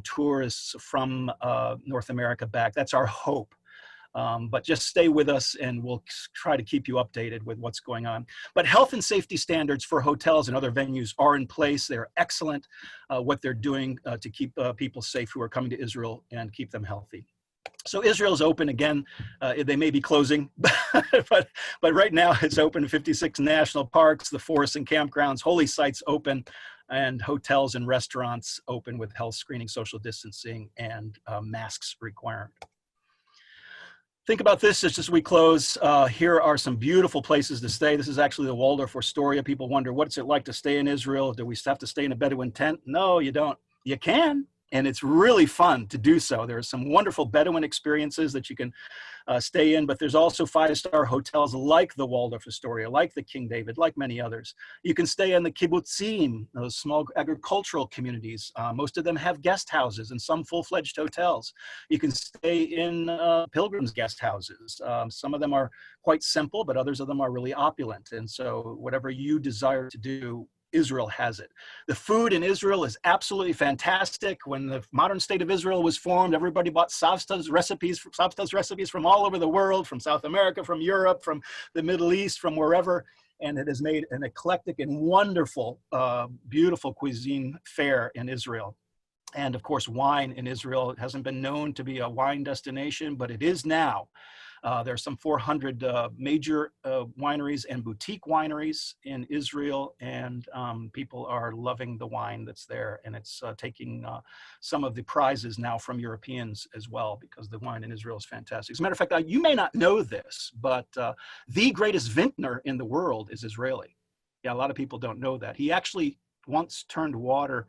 tourists from North America back. That's our hope. But just stay with us and we'll try to keep you updated with what's going on. But health and safety standards for hotels and other venues are in place. They're excellent, what they're doing to keep people safe who are coming to Israel and keep them healthy. So Israel's open again. They may be closing, but right now it's open. 56 national parks, the forests and campgrounds, holy sites open, and hotels and restaurants open with health screening, social distancing, and masks required. Think about this just as we close. Here are some beautiful places to stay. This is actually the Waldorf Astoria. People wonder, what's it like to stay in Israel? Do we have to stay in a Bedouin tent? No, you don't. You can, and it's really fun to do so. There are some wonderful Bedouin experiences that you can stay in, but there's also 5-star hotels like the Waldorf Astoria, like the King David, like many others. You can stay in the kibbutzim, those small agricultural communities. Most of them have guest houses and some full-fledged hotels. You can stay in pilgrims' guest houses. Some of them are quite simple, but others of them are really opulent. And so whatever you desire to do, Israel has it. The food in Israel is absolutely fantastic. When the modern state of Israel was formed, everybody bought savta's recipes from all over the world, from South America, from Europe, from the Middle East, from wherever. And it has made an eclectic and wonderful, beautiful cuisine fare in Israel. And of course, wine in Israel. It hasn't been known to be a wine destination, but it is now. There are some 400 major wineries and boutique wineries in Israel, and people are loving the wine that's there, and it's taking some of the prizes now from Europeans as well, because the wine in Israel is fantastic. As a matter of fact, you may not know this, but the greatest vintner in the world is Israeli. Yeah, a lot of people don't know that. He actually once turned water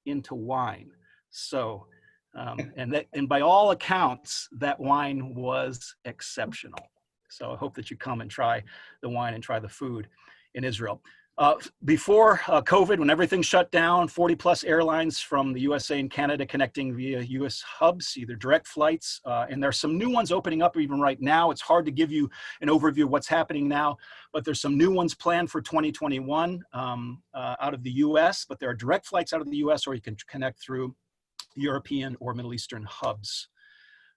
into wine. So, and by all accounts, that wine was exceptional. So I hope that you come and try the wine and try the food in Israel. Before COVID, when everything shut down, 40+ airlines from the USA and Canada connecting via US hubs, either direct flights, and there's some new ones opening up even right now. It's hard to give you an overview of what's happening now, but there's some new ones planned for 2021 out of the US, but there are direct flights out of the US, or you can connect through European or Middle Eastern hubs.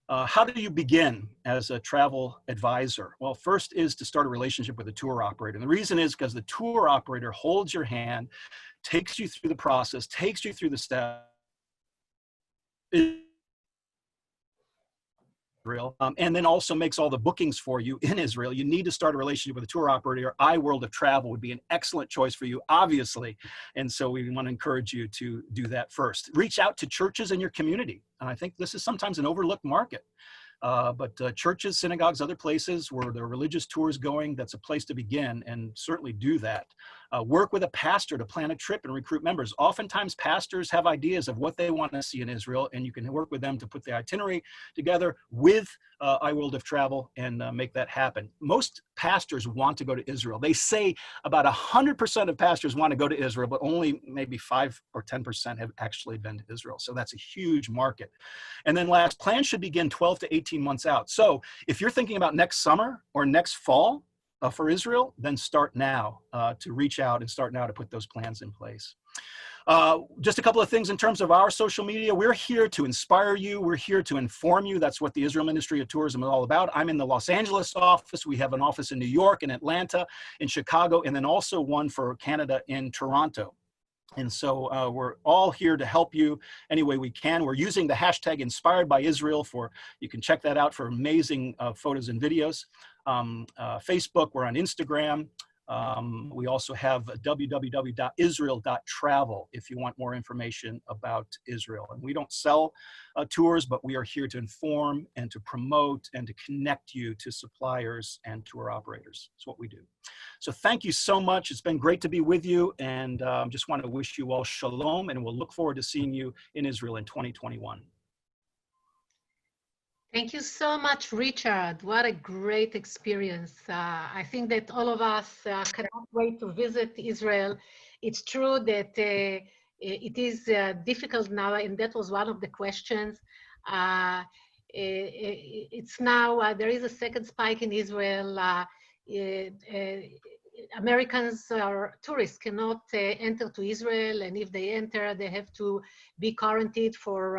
How do you begin as a travel advisor? Well, first is to start a relationship with a tour operator. And the reason is because the tour operator holds your hand, takes you through the process, takes you through the steps, and then also makes all the bookings for you in Israel. You need to start a relationship with a tour operator. IWorld of Travel would be an excellent choice for you, obviously. And so we want to encourage you to do that first. Reach out to churches in your community. And I think this is sometimes an overlooked market. But churches, synagogues, other places where there are religious tours going, that's a place to begin, and certainly do that. Work with a pastor to plan a trip and recruit members. Oftentimes pastors have ideas of what they want to see in Israel, and you can work with them to put the itinerary together with IWorld of Travel and make that happen. Most pastors want to go to Israel. They say about 100% of pastors want to go to Israel, but only maybe 5 or 10% have actually been to Israel. So that's a huge market. And then last, plans should begin 12 to 18 months out. So if you're thinking about next summer or next fall, for Israel, then start now to reach out and start now to put those plans in place. Just a couple of things in terms of our social media. We're here to inspire you. We're here to inform you. That's what the Israel Ministry of Tourism is all about. I'm in the Los Angeles office. We have an office in New York, in Atlanta, in Chicago, and then also one for Canada in Toronto. And so we're all here to help you any way we can. We're using the hashtag Inspired by Israel you can check that out for amazing photos and videos. Facebook, we're on Instagram. We also have www.israel.travel if you want more information about Israel. And we don't sell tours, but we are here to inform and to promote and to connect you to suppliers and tour operators. That's what we do. So thank you so much. It's been great to be with you, and just want to wish you all shalom, and we'll look forward to seeing you in Israel in 2021. Thank you so much, Richard. What a great experience. I think that all of us cannot wait to visit Israel. It's true that it is difficult now, and that was one of the questions. It's now, there is a second spike in Israel. Americans or tourists cannot enter to Israel, and if they enter, they have to be quarantined for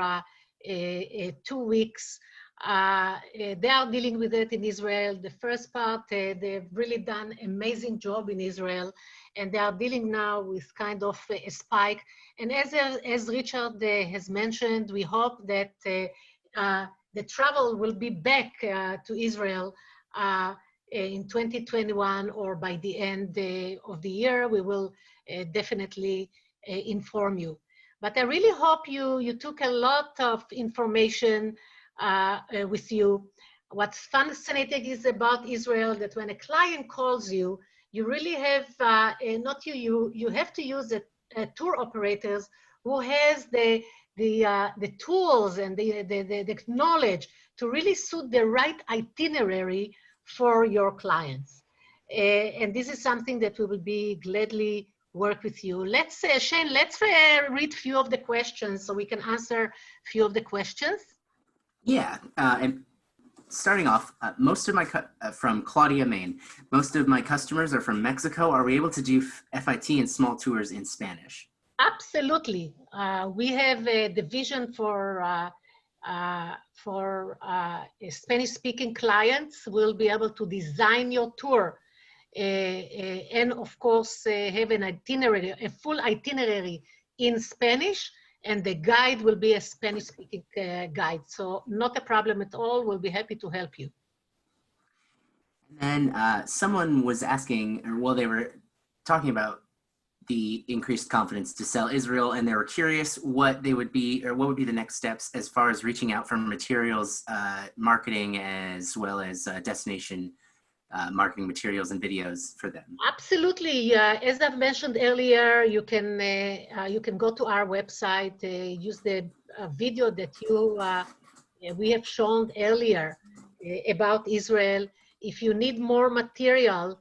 2 weeks. They are dealing with it in Israel. The first part, they've really done an amazing job in Israel, and they are dealing now with kind of a spike. And as Richard has mentioned, we hope that the travel will be back to Israel in 2021, or by the end of the year. We will definitely inform you. But I really hope you took a lot of information with you. What's fascinating is about Israel that when a client calls you, you really have, you have to use a tour operators who has the tools and the knowledge to really suit the right itinerary for your clients. And this is something that we will be gladly work with you. Let's, Shane, let's read a few of the questions so we can answer a few of the questions. Yeah, and starting off, most of my, from Claudia, Maine, most of my customers are from Mexico. Are we able to do FIT and small tours in Spanish? Absolutely. We have a division for Spanish-speaking clients. We'll be able to design your tour and of course have an itinerary, a full itinerary in Spanish, and the guide will be a Spanish-speaking guide. So not a problem at all. We'll be happy to help you. And then someone was asking, or well, they were talking about the increased confidence to sell Israel, and they were curious what they would be, or what would be the next steps as far as reaching out for materials, marketing, as well as destination marketing materials and videos for them. Absolutely. As I've mentioned earlier, you can go to our website, use the video that we have shown earlier about Israel. If you need more material,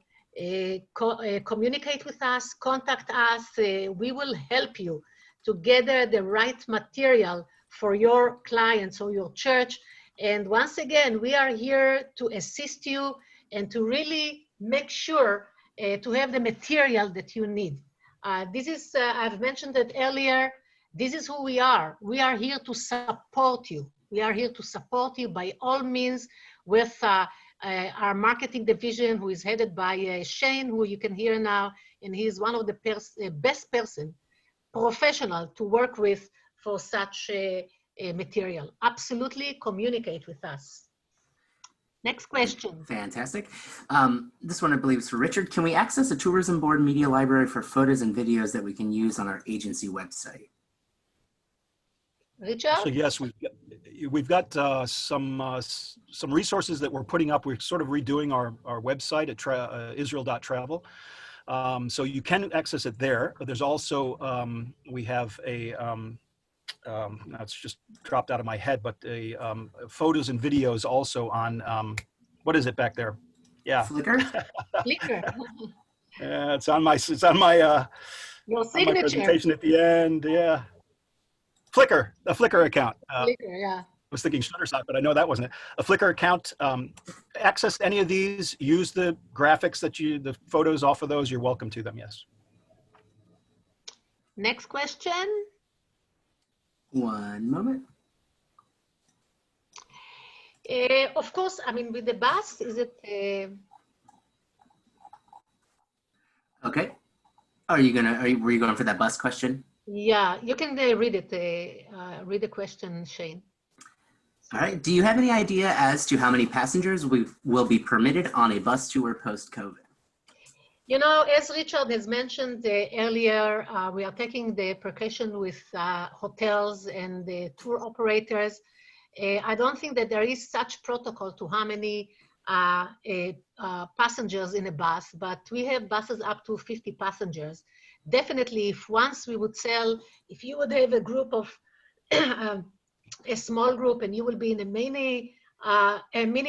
communicate with us, contact us. We will help you to gather the right material for your clients or your church. And once again, we are here to assist you and to really make sure to have the material that you need. This is, I've mentioned it earlier, this is who we are. We are here to support you. We are here to support you by all means with our marketing division, who is headed by Shane, who you can hear now, and he's one of the best professional to work with for such material. Absolutely communicate with us. Next question. Fantastic. This one I believe is for Richard. Can we access a tourism board media library for photos and videos that we can use on our agency website? Richard? So yes, we've got some resources that we're putting up. We're sort of redoing our website at Israel.travel. So you can access it there. But there's also, we have a, that's just dropped out of my head, but the photos and videos also on, what is it back there? Yeah. Flickr? Flickr. Yeah, it's on my your signature. presentation at the end. Yeah. Flickr, a Flickr account. Flickr, yeah. was thinking Shutterstock, but I know that wasn't it. A Flickr account, access any of these, use the graphics the photos off of those, you're welcome to them, yes. Next question. One moment. Of course, I mean, with the bus, is it? Okay. Were you going for that bus question? Yeah, you can read it. Read the question, Shane. All right. Do you have any idea as to how many passengers will be permitted on a bus tour post-COVID? You know, as Richard has mentioned earlier, we are taking the precaution with hotels and the tour operators. I don't think that there is such protocol to how many passengers in a bus, but we have buses up to 50 passengers. Definitely, if once we would sell, if you would have a group of a small group and you will be in a mini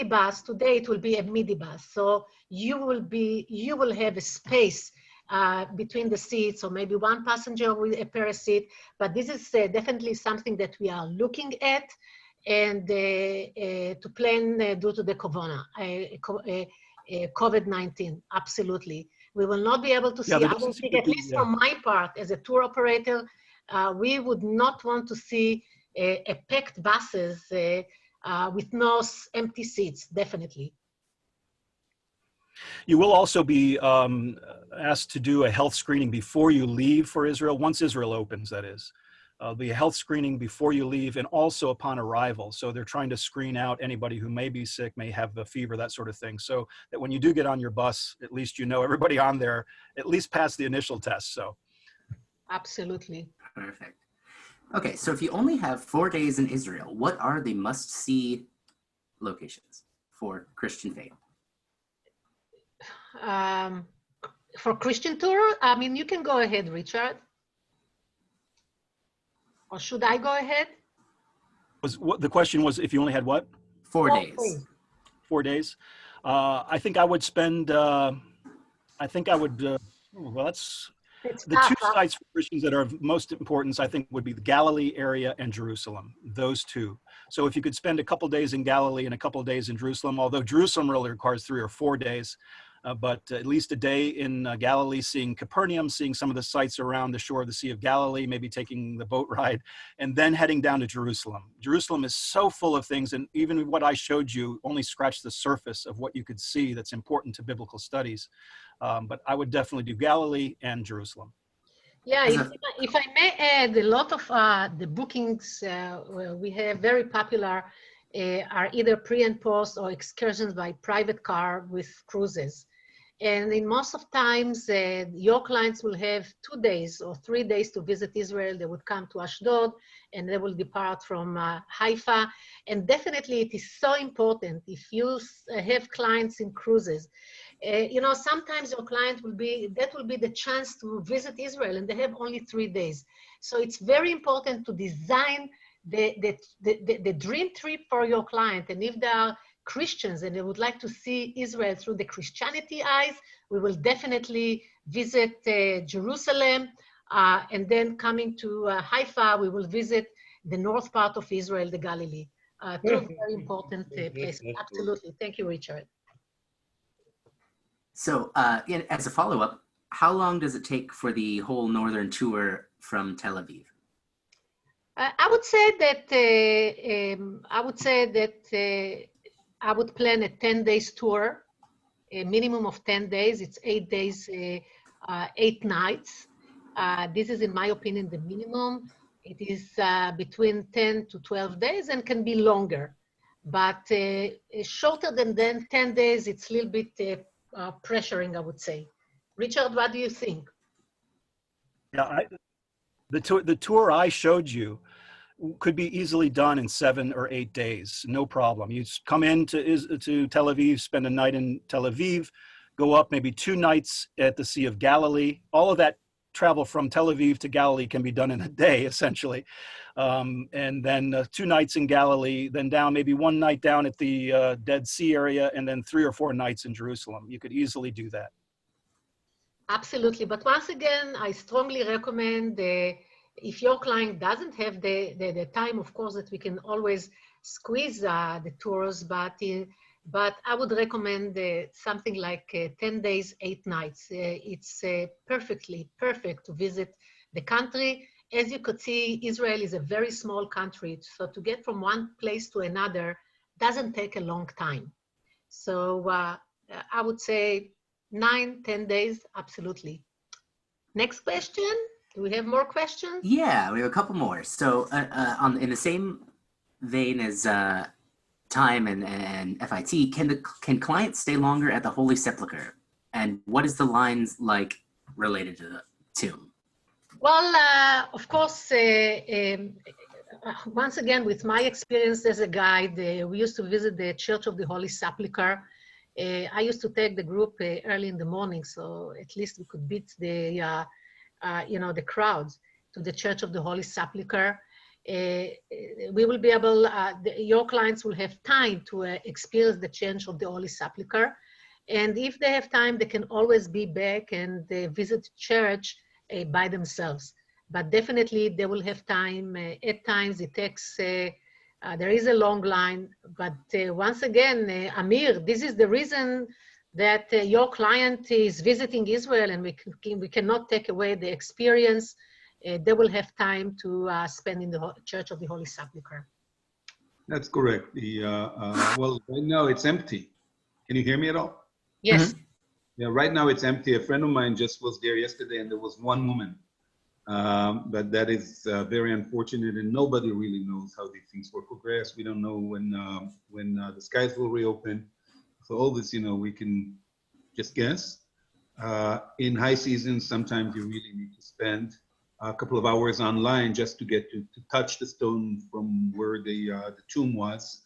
bus, today it will be a midi bus. So you will have a space between the seats, or maybe one passenger with a per seat. But this is definitely something that we are looking at and to plan due to the COVID-19. Absolutely. We will not be able to see, I don't think, at least from my part as a tour operator, we would not want to see a packed buses with no empty seats, definitely. You will also be asked to do a health screening before you leave for Israel, once Israel opens, that is. The health screening before you leave and also upon arrival. So they're trying to screen out anybody who may be sick, may have the fever, that sort of thing. So that when you do get on your bus, at least you know everybody on there at least passed the initial test. So. Absolutely. Perfect. Okay, so if you only have 4 days in Israel, what are the must-see locations for Christian faith? For Christian tour, I mean, you can go ahead, Richard. Or should I go ahead? The question was if you only had what? 4 days. 4 days. I think I would spend, well, that's, the two sites for Christians that are of most importance, I think, would be the Galilee area and Jerusalem, those two. So if you could spend a couple days in Galilee and a couple days in Jerusalem, although Jerusalem really requires 3 or 4 days, but at least a day in Galilee, seeing Capernaum, seeing some of the sites around the shore of the Sea of Galilee, maybe taking the boat ride, and then heading down to Jerusalem. Jerusalem is so full of things, and even what I showed you only scratched the surface of what you could see that's important to biblical studies. But I would definitely do Galilee and Jerusalem. Yeah, if I may add, a lot of the bookings we have very popular are either pre and post or excursions by private car with cruises. And in most of times, your clients will have 2 days or 3 days to visit Israel. They would come to Ashdod and they will depart from Haifa. And definitely it is so important if you have clients in cruises. You know, sometimes your client will be the chance to visit Israel and they have only 3 days. So it's very important to design the dream trip for your client. And if they are Christians and they would like to see Israel through the Christianity eyes, we will definitely visit Jerusalem. And then coming to Haifa, we will visit the north part of Israel, the Galilee. Two very important places. Absolutely. Thank you, Richard. So as a follow-up, how long does it take for the whole northern tour from Tel Aviv? I would say that I would plan a 10 days tour, a minimum of 10 days. It's 8 days, 8 nights. This is, in my opinion, the minimum. It is between 10 to 12 days and can be longer. But shorter than 10 days, it's a little bit pressuring, I would say. Richard, what do you think? Yeah, the tour I showed you could be easily done in 7 or 8 days, no problem. You come into Tel Aviv, spend a night in Tel Aviv, go up maybe 2 nights at the Sea of Galilee. All of that travel from Tel Aviv to Galilee can be done in a day, essentially. And then 2 nights in Galilee, then down maybe 1 night down at the Dead Sea area, and then 3 or 4 nights in Jerusalem. You could easily do that. Absolutely. But once again, I strongly recommend if your client doesn't have the time, of course, that we can always squeeze the tours, but I would recommend something like 10 days, 8 nights. It's perfect to visit the country. As you could see, Israel is a very small country, so to get from one place to another doesn't take a long time. So I would say 9, 10 days, absolutely. Next question. Do we have more questions? Yeah, we have a couple more. So in the same vein as time and FIT, can clients stay longer at the Holy Sepulchre? And what is the lines like related to the tomb? Well, of course, once again, with my experience as a guide, we used to visit the Church of the Holy Sepulchre. I used to take the group early in the morning, so at least we could beat the the crowds to the Church of the Holy Sepulchre. We will be able, your clients will have time to experience the change of the Holy Sepulchre. And if they have time, they can always be back and visit church by themselves. But definitely they will have time. At times it takes, there is a long line, but once again, Amir, this is the reason that your client is visiting Israel, and we cannot take away the experience. They will have time to spend in the Church of the Holy Sepulchre. That's correct. Well, right now it's empty. Can you hear me at all? Yes. Mm-hmm. Yeah, right now it's empty. A friend of mine just was there yesterday, and there was one woman. But that is very unfortunate, and nobody really knows how these things will progress. We don't know when the skies will reopen. So all this, we can just guess. In high season, sometimes you really need to spend a couple of hours online just to get to touch the stone from where the tomb was.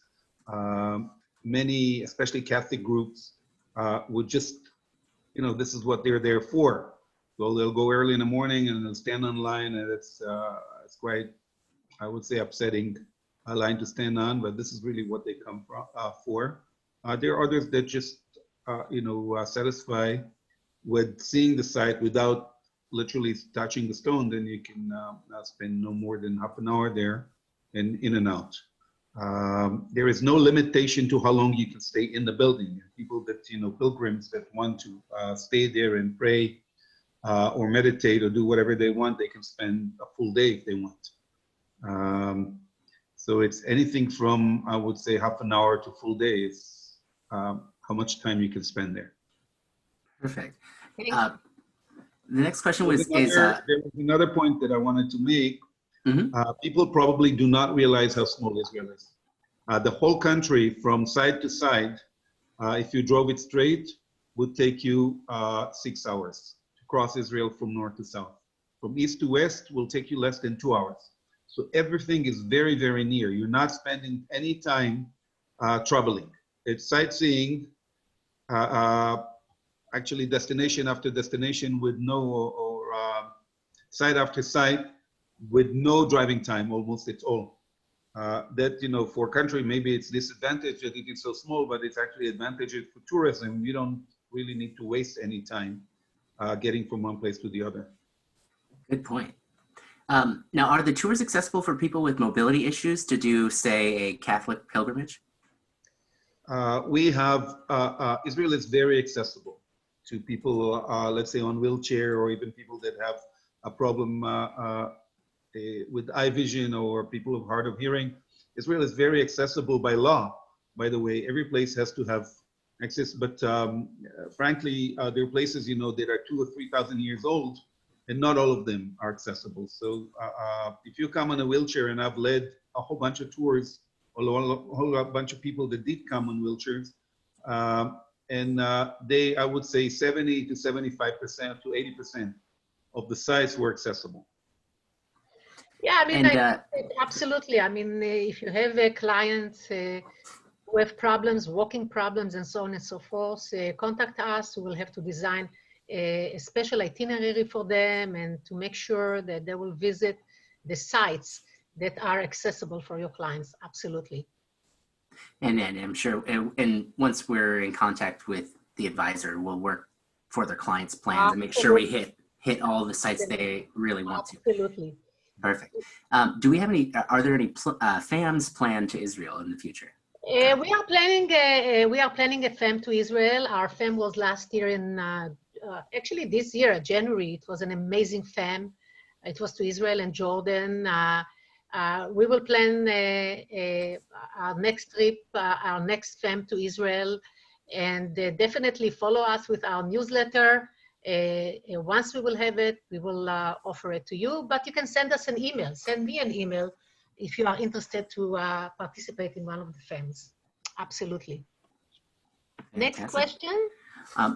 Many, especially Catholic groups, would just, this is what they're there for. So they'll go early in the morning and they'll stand on line, and it's quite, I would say, upsetting line to stand on, but this is really what they come for. There are others that just, satisfy with seeing the site without literally touching the stone. Then you can spend no more than half an hour there and in and out. There is no limitation to how long you can stay in the building. People that, pilgrims that want to stay there and pray or meditate or do whatever they want, they can spend a full day if they want. So it's anything from, I would say, half an hour to full day. It's how much time you can spend there. Perfect. The next question was, there was another point that I wanted to make. Mm-hmm. People probably do not realize how small Israel is. The whole country from side to side, if you drove it straight, would take you 6 hours to cross Israel from north to south. From east to west will take you less than 2 hours. So everything is very, very near. You're not spending any time traveling. It's sightseeing, actually destination after destination with no, or site after site with no driving time almost at all. That, for a country, maybe it's disadvantage that it is so small, but it's actually advantageous for tourism. You don't really need to waste any time getting from one place to the other. Good point. Now, are the tours accessible for people with mobility issues to do, say, a Catholic pilgrimage? We have, Israel is very accessible to people, let's say on wheelchair, or even people that have a problem with eye vision, or people of hard of hearing. Israel is very accessible by law. By the way, every place has to have access, but frankly, there are places, that are 2,000 or 3,000 years old, and not all of them are accessible. So if you come on a wheelchair, and I've led a whole bunch of tours, a whole bunch of people that did come on wheelchairs, and they, I would say 70 to 75% to 80% of the sites were accessible. Yeah, I mean, absolutely. I mean, if you have a client who have problems, walking problems, and so on and so forth, contact us. We will have to design a special itinerary for them, and to make sure that they will visit the sites that are accessible for your clients. Absolutely. And I'm sure, and once we're in contact with the advisor, we'll work for their clients' plans and make sure we hit all the sites they really want to. Absolutely. Perfect. Do we have any, are there any FAMs planned to Israel in the future? We are planning a FAM to Israel. Our FAM was last year in, actually this year, January. It was an amazing FAM. It was to Israel and Jordan. We will plan our next trip, our next FAM to Israel, and definitely follow us with our newsletter. Once we will have it, we will offer it to you, but you can send us an email. Send me an email if you are interested to participate in one of the FAMs. Absolutely. Fantastic. Next question.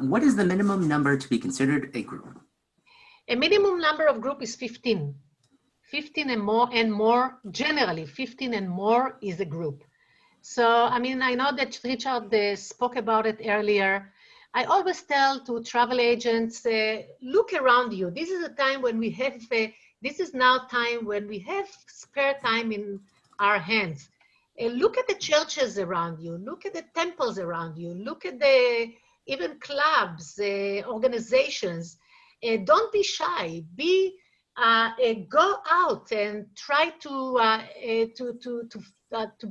What is the minimum number to be considered a group? A minimum number of group is 15. 15 and more, generally 15 and more is a group. So, I mean, I know that Richard spoke about it earlier. I always tell to travel agents, look around you. This is a time when we have, this is now time when we have spare time in our hands. Look at the churches around you. Look at the temples around you. Look at the even clubs, organizations. Don't be shy. Go out and try to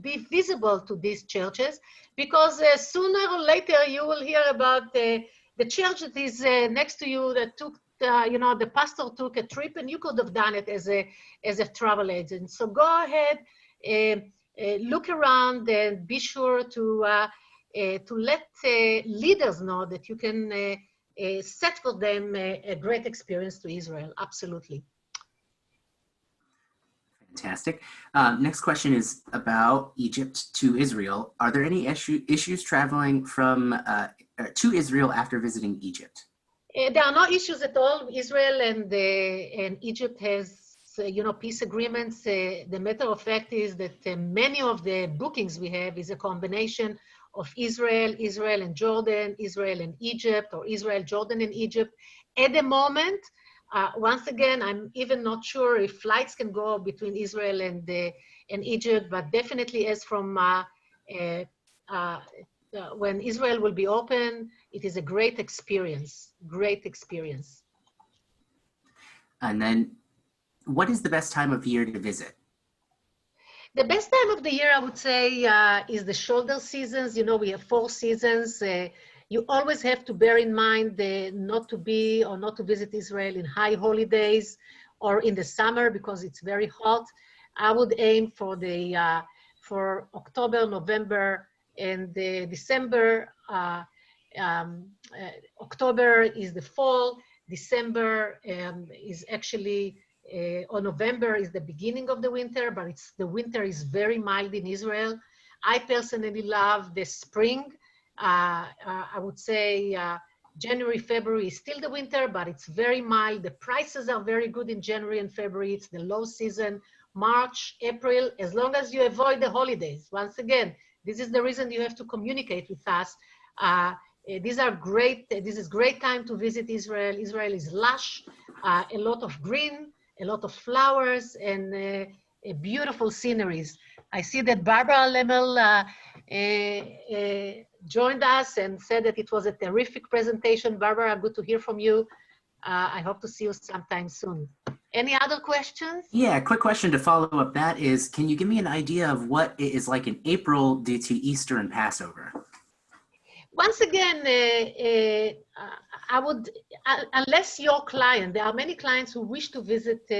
be visible to these churches, because sooner or later you will hear about the church that is next to you that took, the pastor took a trip, and you could have done it as a travel agent. So go ahead, look around, and be sure to let leaders know that you can set for them a great experience to Israel. Absolutely. Fantastic. Next question is about Egypt to Israel. Are there any issues traveling from to Israel after visiting Egypt? There are no issues at all. Israel and Egypt has, peace agreements. The matter of fact is that many of the bookings we have is a combination of Israel and Jordan, Israel and Egypt, or Israel, Jordan and Egypt. At the moment, once again, I'm even not sure if flights can go between Israel and Egypt, but definitely as from when Israel will be open, it is a great experience, And then, what is the best time of year to visit? The best time of the year, I would say, is the shoulder seasons. We have 4 seasons. You always have to bear in mind not to visit Israel in high holidays or in the summer, because it's very hot. I would aim for October, November, and December. October is the fall. December is actually, or November is the beginning of the winter, but the winter is very mild in Israel. I personally love the spring. I would say January, February is still the winter, but it's very mild. The prices are very good in January and February. It's the low season. March, April, as long as you avoid the holidays. Once again, this is the reason you have to communicate with us. These are great. This is great time to visit Israel. Israel is lush, a lot of green, a lot of flowers, and beautiful sceneries. I see that Barbara Lemel joined us and said that it was a terrific presentation. Barbara, good to hear from you. I hope to see you sometime soon. Any other questions? Yeah, quick question to follow up that is, can you give me an idea of what it is like in April due to Easter and Passover? Once again, I would, unless your client, there are many clients who wish to visit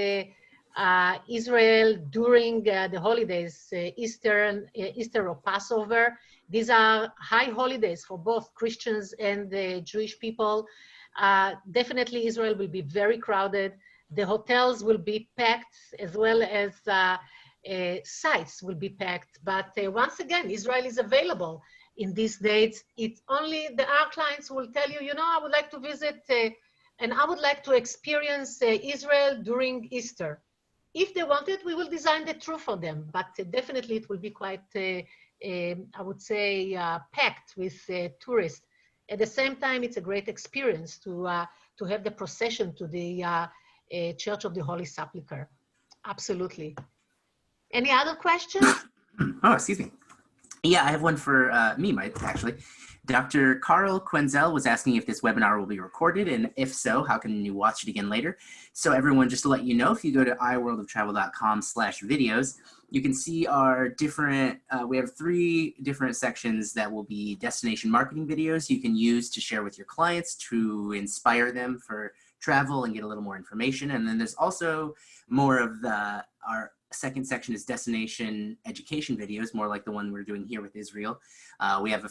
Israel during the holidays, Easter or Passover. These are high holidays for both Christians and Jewish people. Definitely Israel will be very crowded. The hotels will be packed, as well as sites will be packed. But once again, Israel is available in these dates. It's only our clients will tell you, I would like to visit and I would like to experience Israel during Easter. If they want it, we will design the tour for them, but definitely it will be quite, I would say, packed with tourists. At the same time, it's a great experience to have the procession to the Church of the Holy Sepulchre. Absolutely. Any other questions? Oh, excuse me. Yeah, I have one for me, Mike, actually. Dr. Carl Quenzel was asking if this webinar will be recorded, and if so, how can you watch it again later? So everyone, just to let you know, if you go to iworldoftravel.com/videos, you can see our different, we have 3 different sections that will be destination marketing videos you can use to share with your clients to inspire them for travel and get a little more information. And then there's also more of our second section is destination education videos, more like the one we're doing here with Israel. We have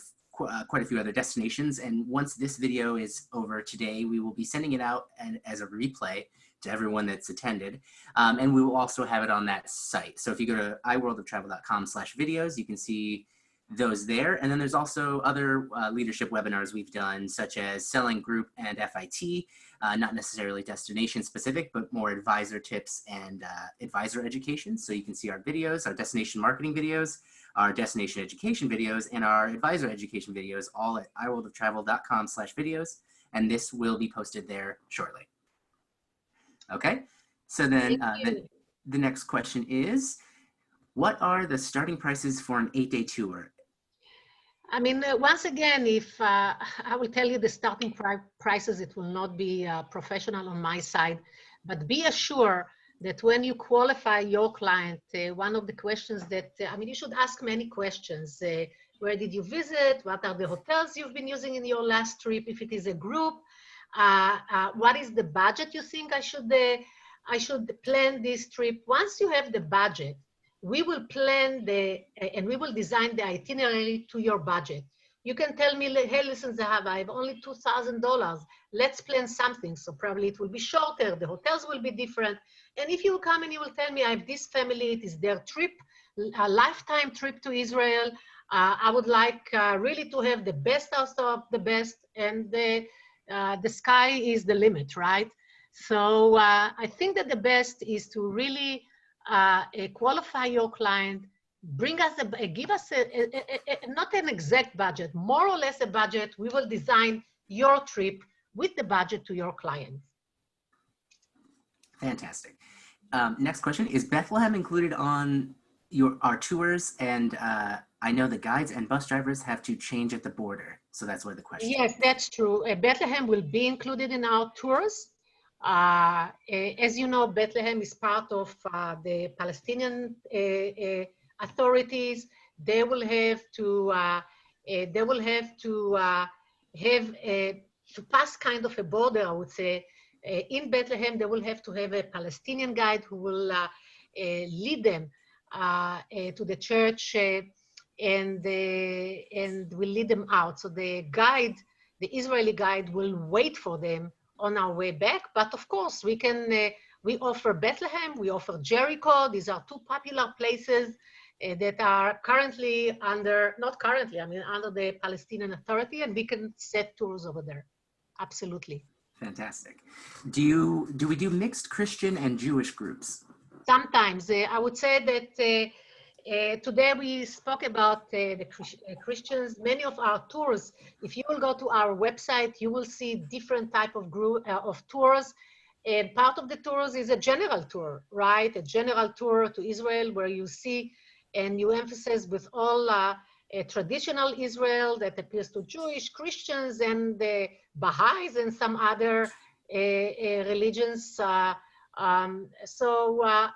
quite a few other destinations, and once this video is over today, we will be sending it out as a replay to everyone that's attended, and we will also have it on that site. So if you go to iworldoftravel.com/videos, you can see those there. And then there's also other leadership webinars we've done, such as selling group and FIT, not necessarily destination specific, but more advisor tips and advisor education. So you can see our videos, our destination marketing videos, our destination education videos, and our advisor education videos, all at iworldoftravel.com/videos. And this will be posted there shortly. Okay, so then the next question is, what are the starting prices for an 8-day tour? I mean, once again, if I will tell you the starting prices, it will not be professional on my side, but be assured that when you qualify your client, one of the questions that, I mean, you should ask many questions. Where did you visit? What are the hotels you've been using in your last trip? If it is a group, what is the budget you think I should plan this trip? Once you have the budget, we will plan and we will design the itinerary to your budget. You can tell me, hey, listen, Zahav, I have only $2,000. Let's plan something. So probably it will be shorter. The hotels will be different. And if you come and you will tell me, I have this family, it is their trip, a lifetime trip to Israel. I would like really to have the best out of the best, and the sky is the limit, right? So I think that the best is to really qualify your client, bring us give us not an exact budget, more or less a budget. We will design your trip with the budget to your client. Fantastic. Next question, is Bethlehem included on our tours? And I know the guides and bus drivers have to change at the border. So that's why the question. Yes, that's true. Bethlehem will be included in our tours. As you know, Bethlehem is part of the Palestinian authorities. They will have to to pass kind of a border, I would say. In Bethlehem, they will have to have a Palestinian guide who will lead them to the church and will lead them out. So the guide, the Israeli guide, will wait for them on our way back. But of course, we offer Bethlehem, we offer Jericho. These are 2 popular places that are currently under the Palestinian Authority, and we can set tours over there. Absolutely. Fantastic. Do we do mixed Christian and Jewish groups? Sometimes. I would say that today we spoke about the Christians. Many of our tours, if you will go to our website, you will see different type of tours. And part of the tours is a general tour, right? A general tour to Israel where you see and you emphasize with all traditional Israel that appeals to Jewish, Christians, and the Baha'is and some other religions.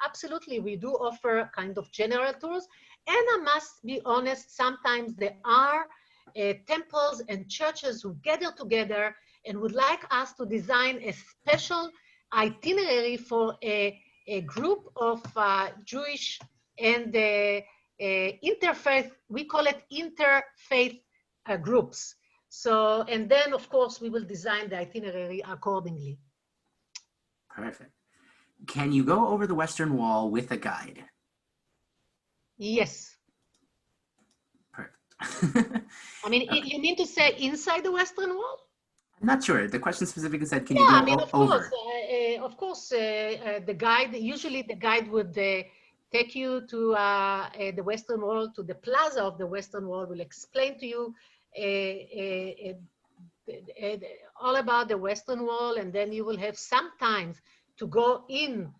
Absolutely, we do offer kind of general tours. And I must be honest, sometimes there are temples and churches who gather together and would like us to design a special itinerary for a group of Jewish and interfaith, we call it interfaith groups. So, and then of course we will design the itinerary accordingly. Perfect. Can you go over the Western Wall with a guide? Yes. Perfect. I mean, okay. You mean to say inside the Western Wall? I'm not sure. The question specifically said, can you go over? Of course, the guide, usually the guide would take you to the Western Wall, to the plaza of the Western Wall, will explain to you all about the Western Wall, and then you will have sometimes to go in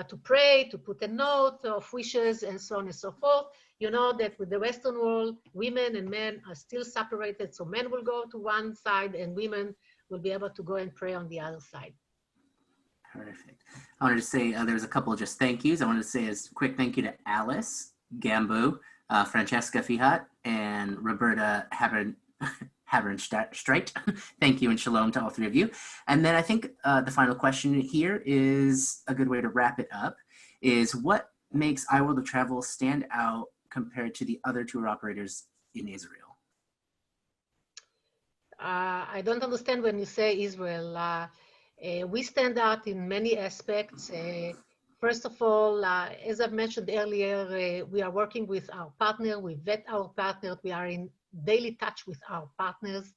to pray, to put a note of wishes, and so on and so forth. You know that with the Western world, women and men are still separated, so men will go to one side and women will be able to go and pray on the other side. Perfect. I wanted to say there's a couple of just thank yous. I wanted to say a quick thank you to Alice Gambu, Francesca Fihat, and Roberta Havernstreit. Thank you and shalom to all three of you. And then I think the final question here is a good way to wrap it up, is what makes IWorld of Travel stand out compared to the other tour operators in Israel? I don't understand when you say Israel. We stand out in many aspects. First of all, as I've mentioned earlier, we are working with our partner. We vet our partners. We are in daily touch with our partners.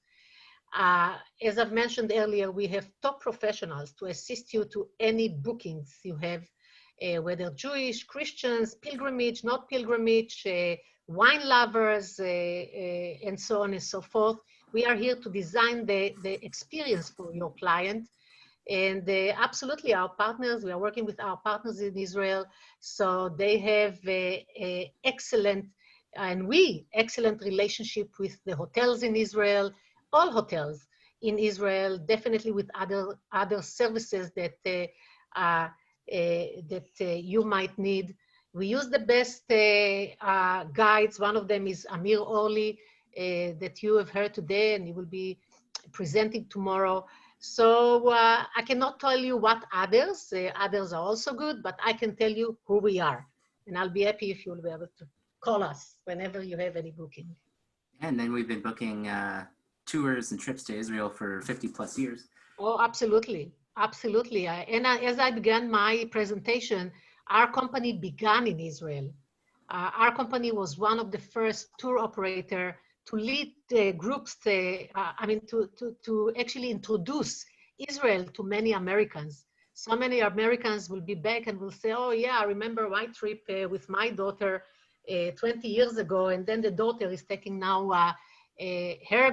As I've mentioned earlier, we have top professionals to assist you to any bookings you have, whether Jewish, Christians, pilgrimage, not pilgrimage, wine lovers, and so on and so forth. We are here to design the experience for your client. And absolutely, our partners, we are working with our partners in Israel, so they have excellent relationship with the hotels in Israel, all hotels in Israel, definitely with other services that you might need. We use the best guides. One of them is Amir Orly, that you have heard today, and he will be presenting tomorrow. So I cannot tell you what others are also good, but I can tell you who we are. And I'll be happy if you'll be able to call us whenever you have any booking. And then we've been booking tours and trips to Israel for 50 plus years. Oh, absolutely. Absolutely. As I began my presentation, our company began in Israel. Our company was one of the first tour operator to lead groups, to actually introduce Israel to many Americans. So many Americans will be back and will say, oh yeah, I remember my trip with my daughter 20 years ago, and then the daughter is taking now her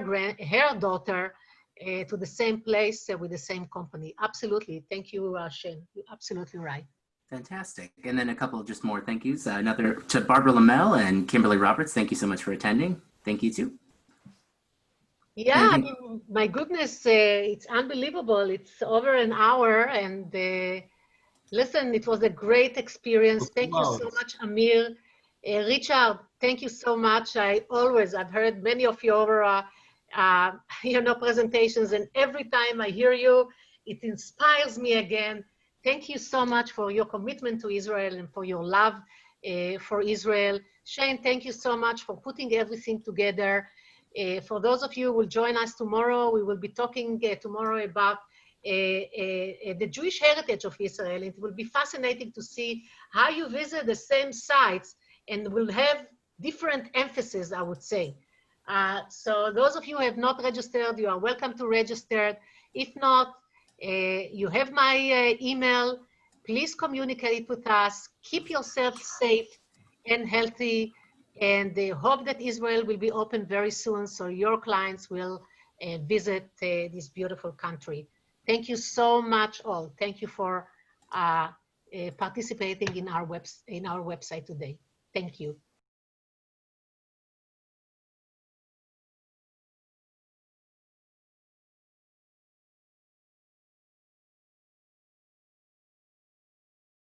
daughter to the same place with the same company. Absolutely. Thank you, Shane. You're absolutely right. Fantastic. And then a couple of just more thank yous. Another to Barbara Lamel and Kimberly Roberts. Thank you so much for attending. Thank you too. Yeah, I mean, my goodness, it's unbelievable. It's over an hour, and listen, it was a great experience. Thank you so much, Amir. Richard, thank you so much. I've heard many of your presentations, and every time I hear you, it inspires me again. Thank you so much for your commitment to Israel and for your love for Israel. Shane, thank you so much for putting everything together. For those of you who will join us tomorrow, we will be talking tomorrow about the Jewish heritage of Israel. It will be fascinating to see how you visit the same sites and will have different emphasis, I would say. So those of you who have not registered, you are welcome to register. If not, you have my email. Please communicate with us. Keep yourself safe and healthy, and hope that Israel will be open very soon so your clients will visit this beautiful country. Thank you so much all. Thank you for participating in our website today. Thank you.